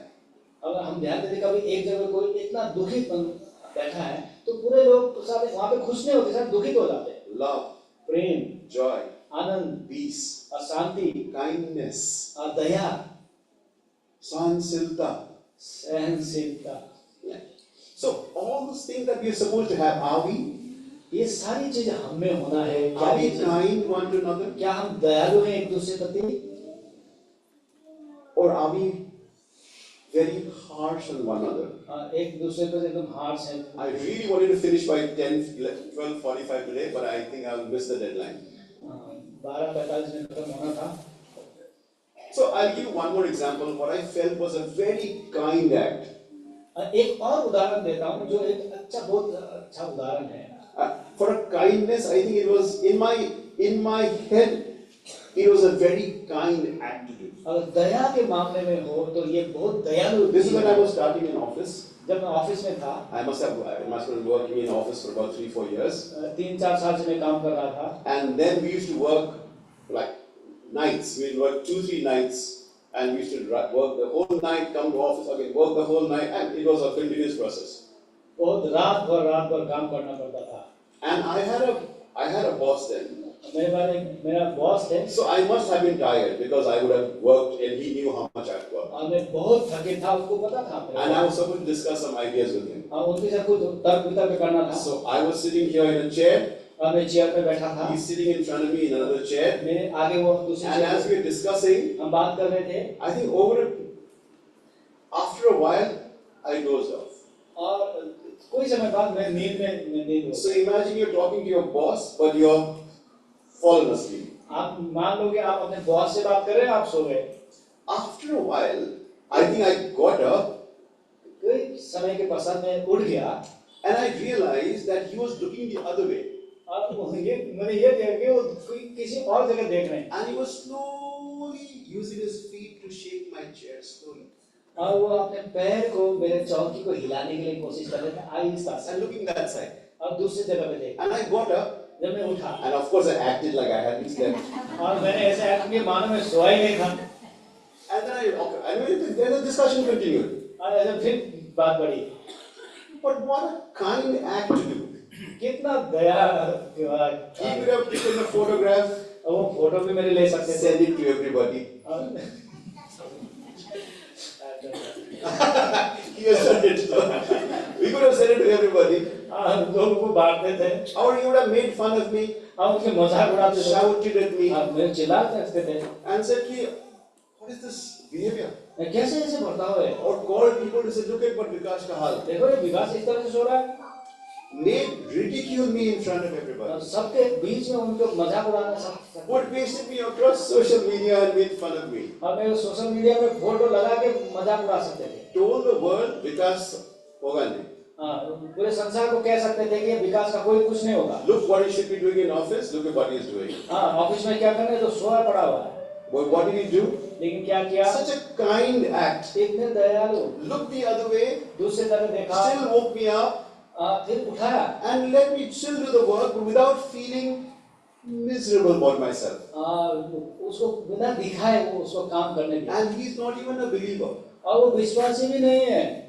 अगर हम ध्यान देते कभी एक जगह कोई इतना दुखित बैठा है, तो पूरे लोग सारे वहाँ पे खुश नहीं होते, सब दुखित हो जाते हैं। Love, प्रेम, joy, आनंद, peace, और शांति, kindness, और दया, सहनशीलता. सहनशीलता। So all those things that we are supposed to have, are we? ये सारी चीजें हम में होना है। Are we kind one to another? क्या हम दयालु हैं एक दूसरे प्रति? Or are we very harsh on one another. एक दूसरे पर एकदम हार्श हैं। I really wanted to finish by 12:45 today, but I think I'll miss the deadline. 12:45 में खत्म होना था। So I'll give you one more example. What I felt was a very kind act. एक और उदाहरण देता हूँ जो एक बहुत अच्छा उदाहरण है। For a kindness, I think it was in my head, it was a very kind act to do. अगर दया के मामले में हो तो ये बहुत दयालु। This is when I was starting in office. जब मैं ऑफिस में था, I must have been working in office for about 3-4 years. 3-4 साल से मैं काम कर रहा था। And then we used to work like nights. We would work 2-3 nights, and we used to work the whole night, come to office again, work the whole night, and it was a continuous process. बहुत रात भर काम करना पड़ता था। And I had a boss then. मेरा boss थे। So I must have been tired because I would have worked, and he knew how much I had worked. और मैं बहुत थके था, उसको पता था। And I was supposed to discuss some ideas with him. उनके साथ कुछ तर्क वितर्क करना था। So I was sitting here in a chair. और मैं चेयर पे बैठा था। He's sitting in front of me in another chair. मेरे आगे वो दूसरी And as we were discussing, हम बात कर रहे थे। I think after a while, I dozed off. और कोई समय बाद मैं नींद में So imagine you're talking to your boss, but you're fallen asleep. आप मान लो कि आप अपने बॉस से बात कर रहे हैं, आप सो गए। After a while, I think I got up. कोई समय के पश्चात मैं उठ गया। And I realized that he was looking the other way. और मुझे ये देखा कि वो किसी और जगह देख रहे हैं। And he was slowly using his feet to shake my chair slowly. और वो अपने पैर को मेरे चौकी को हिलाने के लिए कोशिश कर रहे थे, आहिस्ता से। And looking that side. और दूसरी जगह पे देख। And I got up. जब मैं उठा। And of course I acted like I hadn't slept. और मैंने ऐसे एक्ट किया मानो मैं सोया ही नहीं था। And then the discussion continued. और ऐसे फिर बात बढ़ी। But what a kind act to do. कितना दया। He could have taken a photograph. और वो फोटो भी मेरे ले सकते थे। Send it to everybody. He has done it. We could have sent it to everybody. लोगों को बांटते थे। Or he would have made fun of me. और उनके मजाक उड़ाते थे। Shouted at me. मेरे चिल्लाते हंसते थे। And said, what is this behavior? कैसे ऐसे बर्ताव है? Or called people to say, look at what Vikash ka हाल. देखो ये विकास इस तरह से सो रहा है। Made ridicule me in front of everybody. सबके बीच में उनको मजाक उड़ाना सब। Would pasted me across social media and made fun of me. और मैं सोशल मीडिया पे फोटो लगा के मजाक उड़ा सकते थे। Told the world Vikas होगा नहीं. पूरे संसार को कह सकते थे कि विकास का कोई कुछ नहीं होगा। Look what he should be doing in office. Look at what he is doing. Office में क्या करने तो सोया पड़ा हुआ है। But what did he do? लेकिन क्या किया? Such a kind act. इतने दयालु। Looked the other way. दूसरी तरफ देखा। Still woke me up. फिर उठाया। And let me still do the work without feeling miserable about myself. उसको बिना दिखाए वो उसको काम करने दिया। And he's not even a believer. और वो विश्वासी भी नहीं है।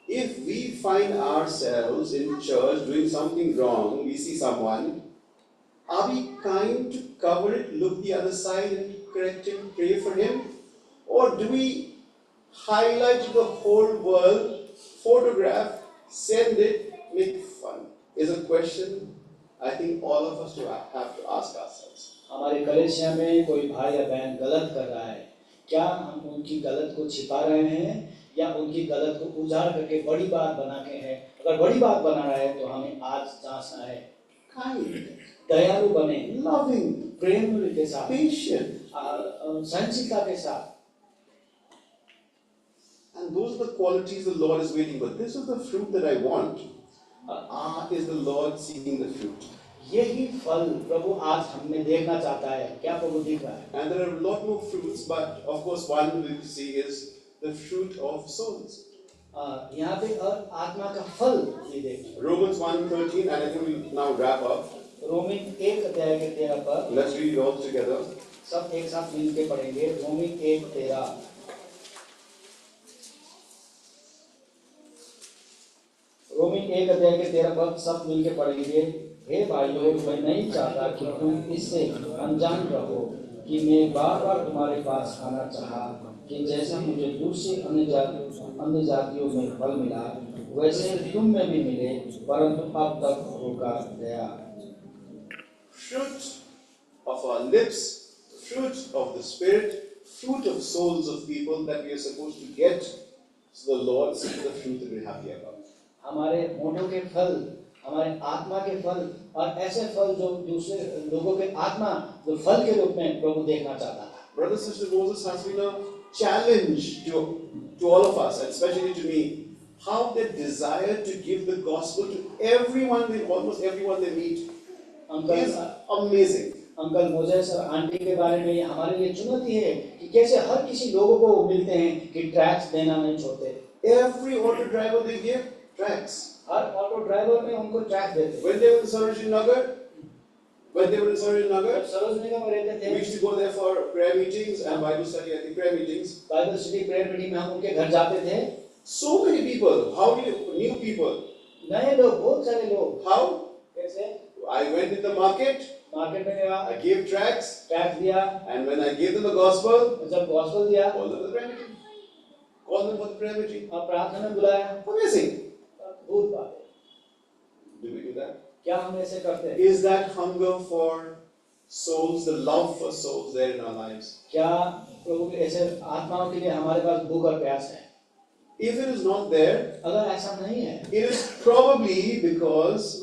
If we find ourselves in church doing something wrong, we see someone, are we kind to cover it, look the other side and correct him, pray for him? Or do we highlight to the whole world, photograph, send it, make fun? Is a question I think all of us have to ask ourselves. हमारे कलीसिया में कोई भाई या बहन गलत कर रहा है, क्या हम उनकी गलत को छिपा रहे हैं या उनकी गलत को उजाड़ करके बड़ी बात बना के हैं? अगर बड़ी बात बना रहा है तो हमें आज जांचना है। Kind, दयालु बने, loving, प्रेम के साथ, patient. सहनशीलता के साथ। And those are the qualities the Lord is waiting for. This is the fruit that I want. Is the Lord seeing the fruit? यही फल प्रभु आज हमें देखना चाहता है। क्या प्रभु दिख रहा है? And there are a lot more fruits, but of course one we see is the fruit of souls. यहाँ पे और आत्मा का फल ये देखना। Romans 1:13, and I think we'll now wrap up. रोमी 1 के 13 पर। Let's read it all together. सब एक साथ मिल के पढ़ेंगे। रोमी 1:13। रोमी 1 के 13 पर सब मिल के पढ़ेंगे। हे भाइयों, मैं नहीं चाहता कि तुम इससे अनजान रहो कि मैं बार-बार तुम्हारे पास आना चाहा कि जैसा मुझे दूसरे अन्य जातियों में फल मिला वैसे तुम में भी मिले, परंतु अब तक रोका गया। Fruit of our lips, fruit of the Spirit, fruit of souls of people that we are supposed to get, so the Lord sees the fruit that we're happy about. हमारे होठों के फल, हमारे आत्मा के फल और ऐसे फल जो दूसरे लोगों के आत्मा जो फल के रूप में प्रभु देखना चाहता है। Brother, Sister, Moses has been a challenge to all of us, and especially to me, how they desire to give the gospel to everyone, almost everyone they meet. Is amazing. Uncle Moses और aunty के बारे में हमारे लिए चुनौती है कि कैसे हर किसी लोगों को मिलते हैं कि ट्रैक्स देना नहीं छोड़ते। Every auto driver they give tracts. Her auto driver में उनको ट्रैक्स देते हैं। When they were in Sarojini Nagar, Sarojini में रहते थे। we used to go there for prayer meetings and Bible study. I think prayer meetings. Bible study prayer meeting में हम उनके घर जाते थे। So many people. How new people? नए लोग, बहुत सारे लोग। How? कैसे? I went in the market. Market में गया, I gave tracts, ट्रैक्स दिया, and when I gave them the gospel, जब गॉस्पेल दिया, call them for the prayer meeting. Call them for the prayer meeting. और प्रार्थना में बुलाया। Amazing. बहुत बात है। Do we do that? क्या हम ऐसे करते हैं? Is that hunger for souls, the love for souls there in our lives? क्या प्रभु के ऐसे आत्माओं के लिए हमारे पास भूख और प्यास है? If it is not there, अगर ऐसा नहीं है, it is probably because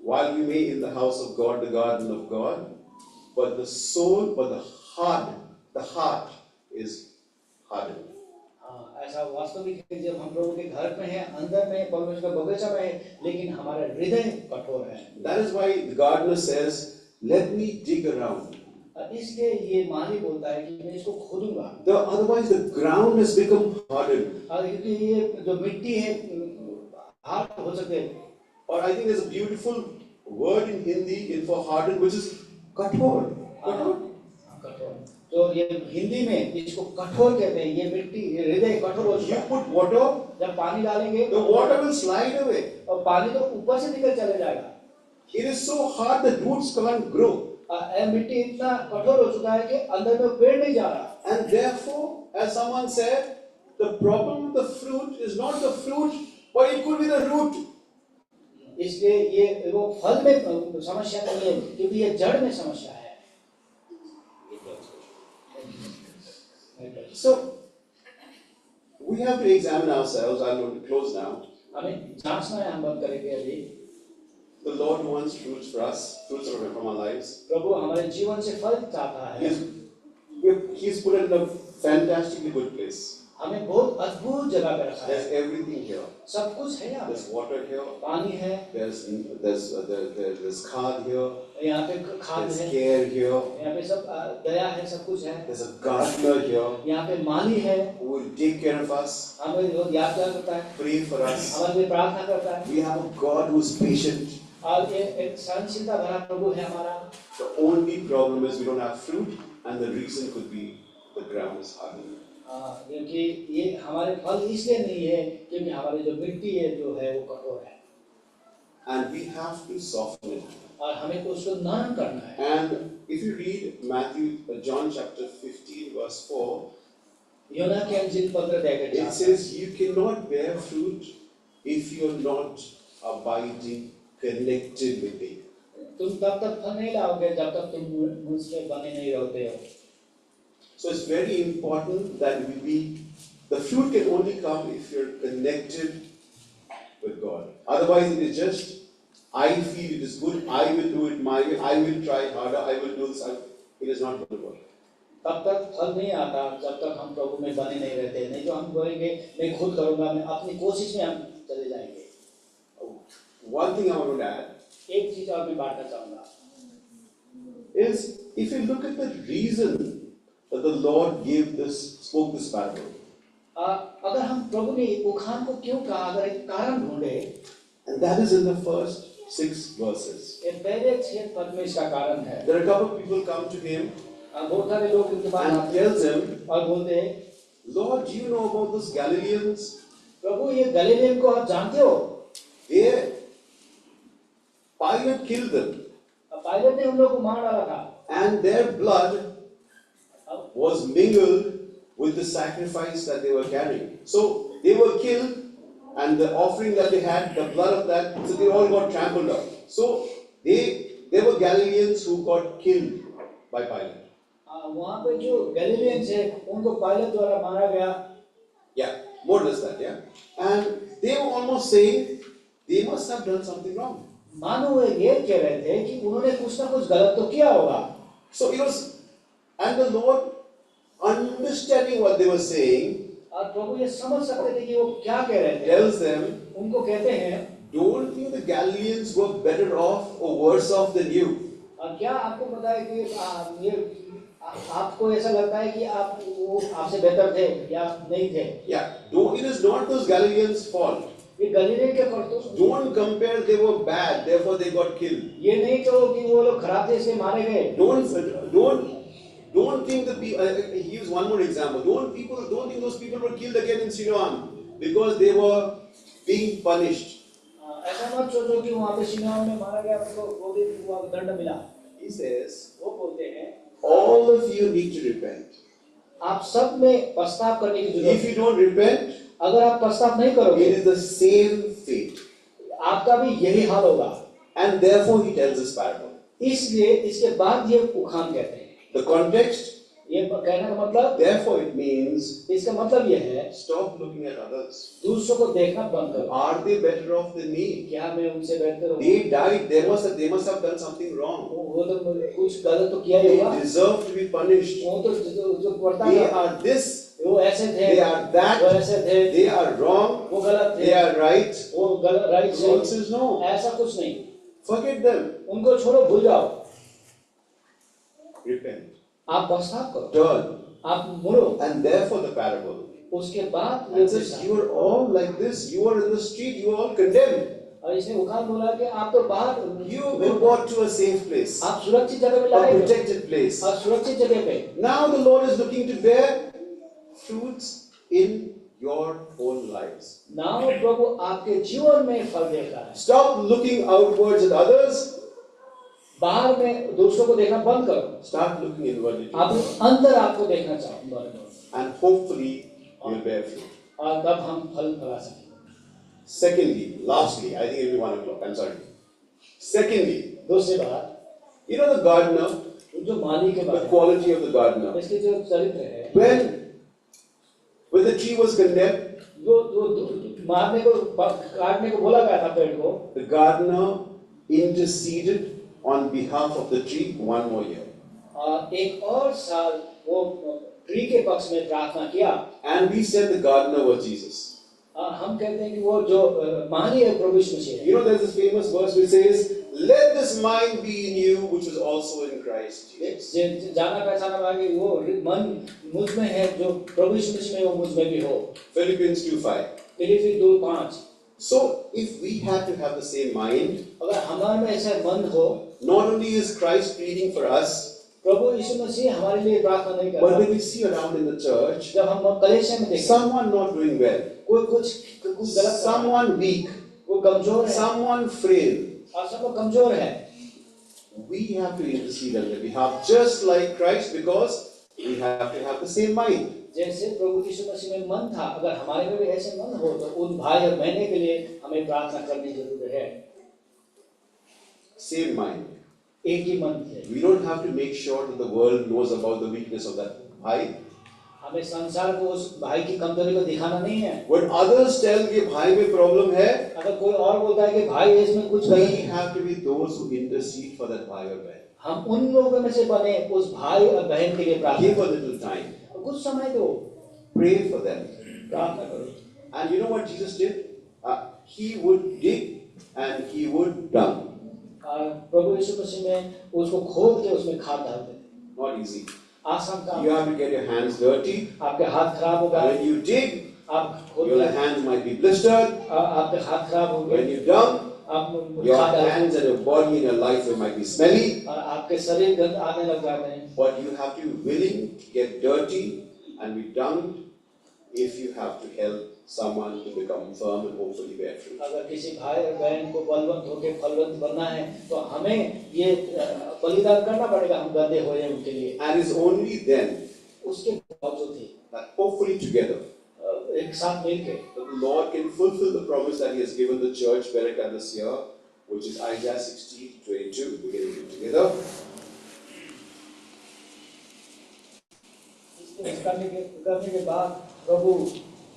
while we may in the house of God, the garden of God, but the soul, but the heart is hardened. ऐसा वास्तविक है जब हम प्रभु के घर में हैं, अंदर में परमेश्वर का बगीचा में है, लेकिन हमारा हृदय कठोर है। That is why the gardener says, "Let me dig around." इसलिए ये माली बोलता है कि मैं इसको खोदूंगा। Otherwise, the ground has become hardened. क्योंकि ये जो मिट्टी है हार्ड हो सकते हैं। Or I think there's a beautiful word in Hindi for hardened, which is kathor. कठोर। तो ये हिंदी में इसको कठोर कहते हैं। ये मिट्टी, हृदय कठोर हो चुका You है। put water, जब पानी डालेंगे, the water will slide away. और पानी तो ऊपर से निकल चले जाएगा। It is so hard that roots can't grow. मिट्टी इतना कठोर हो चुका है कि अंदर में पेड़ नहीं जा रहा। And therefore, as someone said, the problem with the fruit is not the fruit, but it could be the root. इसलिए ये वो फल में समस्या नहीं है, क्योंकि ये जड़ में समस्या है। So, we have to examine ourselves. I'm going to close now. हमें जांचना है, हम बंद करेंगे अभी। The Lord wants fruits for us, fruits from our lives. प्रभु हमारे जीवन से फल चाहता है। He's put us in a fantastically good place. हमें बहुत अद्भुत जगह पे रखा है। There's everything here. सब कुछ है यहाँ पे। There's water here. पानी है। There's खाद here. यहाँ पे खाद There's है। care here. यहाँ पे सब दया है, सब कुछ है। There's a gardener here यहाँ पे माली है। who will take care of us, हमें बहुत याद करता है, pray for us. हमारे लिए प्रार्थना करता है। We have a God who's patient. और ये एक सहनशीलता भरा प्रभु है हमारा। The only problem is we don't have fruit, and the reason could be the ground is hardened. क्योंकि ये हमारे फल इसलिए नहीं है क्योंकि हमारी जो मिट्टी है जो है वो कठोर है। And we have to soften it. और हमें तो उसको नरम करना है। And if you read John chapter 15 verse 4, योना के अंजिल पत्र देखकर it says you cannot bear fruit if you're not abiding, connected with me. तुम तब तक फल नहीं लाओगे जब तक तुम मुझसे बने नहीं रहते हो। So it's very important that the fruit can only come if you're connected with God. Otherwise it is just, I feel it is good, I will do it my way, I will try harder, I will do this. It is not going to work. तब तक फल नहीं आता जब तक हम प्रभु में बने नहीं रहते। नहीं तो हम बोलेंगे मैं खुद करूंगा, मैं अपनी कोशिश में हम चले जाएंगे। One thing I want to add, एक चीज और मैं बांटना चाहूंगा, is if you look at the reason that the Lord spoke this parable, अगर हम प्रभु ने उखान को क्यों कहा, अगर एक कारण ढूंढे, and that is in the first 6 verses. ये पहले 6 पद में इसका कारण है। There are a couple of people come to him बहुत सारे लोग उनके पास and आते हैं tells him, और बोलते हैं, Lord, do you know about those Galileans? प्रभु ये गलीलियन को आप जानते हो? Pilate killed them, पायलट ने उन लोगों को मार डाला था, and their blood was mingled with the sacrifice that they were carrying. So they were killed, and the offering that they had, the blood of that, so they all got trampled up. So there were Galileans who got killed by Pilate. वहाँ पे जो गैलीलियंस है उनको pilot द्वारा मारा गया। Yeah, more or less that, yeah. And they were almost saying they must have done something wrong. मानो वे ये कह रहे थे कि उन्होंने कुछ ना कुछ गलत तो किया होगा। So it was, and the Lord, understanding what they were saying, और प्रभु ये समझ सकते थे कि वो क्या कह रहे थे। tells them, उनको कहते हैं, don't you the Galileans were better off or worse off than you? और क्या आपको पता है कि ये आपको ऐसा लगता है कि आप वो आपसे बेहतर थे या नहीं थे? Yeah, don't, it is not those Galileans' fault. ये गलीले के करतूत, Don't compare they were bad, therefore they got killed. ये नहीं कहो कि वो लोग खराब थे इसलिए मारे गए। Don't think the people. He used one more example. Don't think those people were killed again in Siloam because they were being punished. ऐसा मत सोचो कि वहाँ पे सिलोआम में मारा गया उनको वो भी दंड मिला। He says, वो बोलते हैं, all of you need to repent. आप सब में पश्चाताप करने की जरूरत If है। you don't repent, अगर आप पश्चाताप नहीं करोगे, it is the same fate. आपका भी यही हाल होगा। And therefore, he tells this parable. इसलिए इसके बाद ये उखान कहते हैं। The context, ये कहने का मतलब, therefore, it means इसका मतलब ये है, stop looking at others. दूसरों को देखना बंद करो। Are they better off than me? क्या मैं उनसे बेहतर हूँ? They died. They must have done something wrong. वो तो कुछ गलत तो किया ही They होगा। deserve to be punished. वो तो जो पड़ता They था, are this. वो ऐसे थे, They are that. वो ऐसे थे, They are wrong. वो गलत थे, They are right. वो गलत right The Lord says no. ऐसा कुछ नहीं। Forget them. उनको छोड़ो, भूल जाओ। Repent. आप पश्चाताप करो, Turn. आप मुड़ो। And therefore the parable. उसके बाद And says, you are all like this. You are in the street. You are all condemned. और इसने उखान बोला कि आप तो बाहर, You have been brought to a safe place. आप सुरक्षित जगह में A लाए गए, protected place. और सुरक्षित जगह पे। Now the Lord is looking to bear fruits in your own lives. Now प्रभु आपके जीवन में फल देख रहा है। Stop looking outwards at others. बाहर में दूसरों को देखना बंद करो, Start looking inwardly. आप अंदर आपको देखना चाहो, And hopefully you'll bear fruit. और तब हम फल फला सकेंगे। Secondly, lastly, I think it'll be 1 o'clock. I'm sorry. Secondly, दूसरी बात, you know the gardener, जो माली के the बारे quality of the में, gardener. इसके जो चरित्र है, When the tree was condemned, जो मारने को, काटने को बोला गया था पेड़ को, the gardener interceded on behalf of the tree 1 more year. और एक और साल वो ट्री के पक्ष में प्रार्थना किया। And we said the gardener was Jesus. और हम कहते हैं कि वो जो माली है प्रभु यीशु मसीह है। You know, there's this famous verse which says, "Let this mind be in you, which is also in Christ Jesus." जाना पहचाना वाली वो मन मुझ में है जो प्रभु यीशु मसीह में वो मुझ में भी हो। Philippians 2:5. Philippi 2:5। So, if we have to have the same mind, अगर हमारे में ऐसा मन हो, not only is Christ pleading for us, प्रभु यीशु मसीह हमारे लिए प्रार्थना नहीं but करता। when we see around in the church, जब हम कलीसिया में देखते हैं someone not doing well, कोई कुछ गलत, someone weak, वो कमजोर है, someone frail, और सब कमजोर है, we have to intercede on their behalf, just like Christ, because we have to have the same mind. जैसे प्रभु यीशु मसीह में मन था, अगर हमारे में भी ऐसे मन हो तो उन भाई और बहनों के लिए हमें प्रार्थना करनी जरूरी है। Same mind. एक ही मन है। We don't have to make sure that the world knows about the weakness of that bhai. हमें संसार को उस भाई की कमजोरी को दिखाना नहीं है। When others tell कि भाई में problem है, अगर कोई और बोलता है कि भाई इसमें कुछ we गलत है, have to be those who intercede for that bhai or bhai. हम उन लोगों में से बने उस भाई और बहन के लिए प्रार्थना Give a little time. करो। कुछ समय दो, Pray for them. प्रार्थना करो। And you know what Jesus did? He would dig and he would dung. और प्रभु यीशु मसीह में उसको खोद के उसमें खाद डाल देते। Not easy. आसान काम। You have to get your hands dirty. आपके हाथ खराब होगा। When you dig, आप खोद your hands might be blistered. आपके हाथ खराब होंगे। When you dung, आप your खाद डाल, hands and your body and your life might be smelly. और आपके शरीर गंद आने लग जाते हैं। But you have to be willing to get dirty and be dunged if you have to help someone to become firm and hopefully bear fruit. अगर किसी भाई और बहन को बलवंत होकर फलवंत बनना है तो हमें ये बलिदान करना पड़ेगा, हम गंदे हो जाए उनके लिए। And it's only then उसके बावजूद ही that hopefully together एक साथ मिलके that the Lord can fulfill the promise that He has given the church Bereka this year, which is Isaiah 60:22. We're going to do it together. करने के बाद प्रभु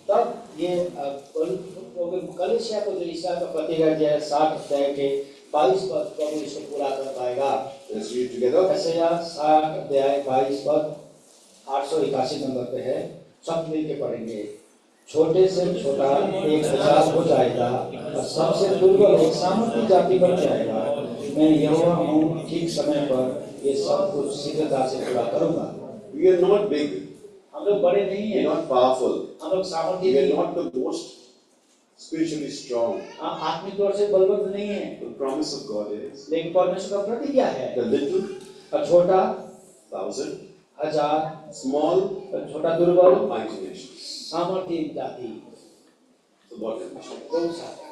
तब ये कलीसिया को जो ईसा का प्रतिज्ञा दिया है 60 अध्याय के 22 पद प्रभु इसको पूरा कर पाएगा। Let's read together. यशायाह 60 अध्याय 22 पद 881 नंबर पे है, सब मिलके पढ़ेंगे। छोटे से छोटा एक हजार हो जाएगा और सबसे दुर्बल एक सामर्थी जाति बन जाएगा। मैं यहोवा हूँ, ठीक समय पर ये सब कुछ शीघ्रता से पूरा करूँगा। We are not big. हम लोग बड़े नहीं We are हैं, not powerful. हम लोग सामर्थी We are नहीं हैं, not the most spiritually strong. हम आत्मिक तौर से बलवंत नहीं हैं, The promise of God is लेकिन परमेश्वर का प्रतिज्ञा है। the little, और छोटा 1,000, हजार, small, और छोटा दुर्बल mighty nations. सामर्थी जाति So what is mission? बहुत सारे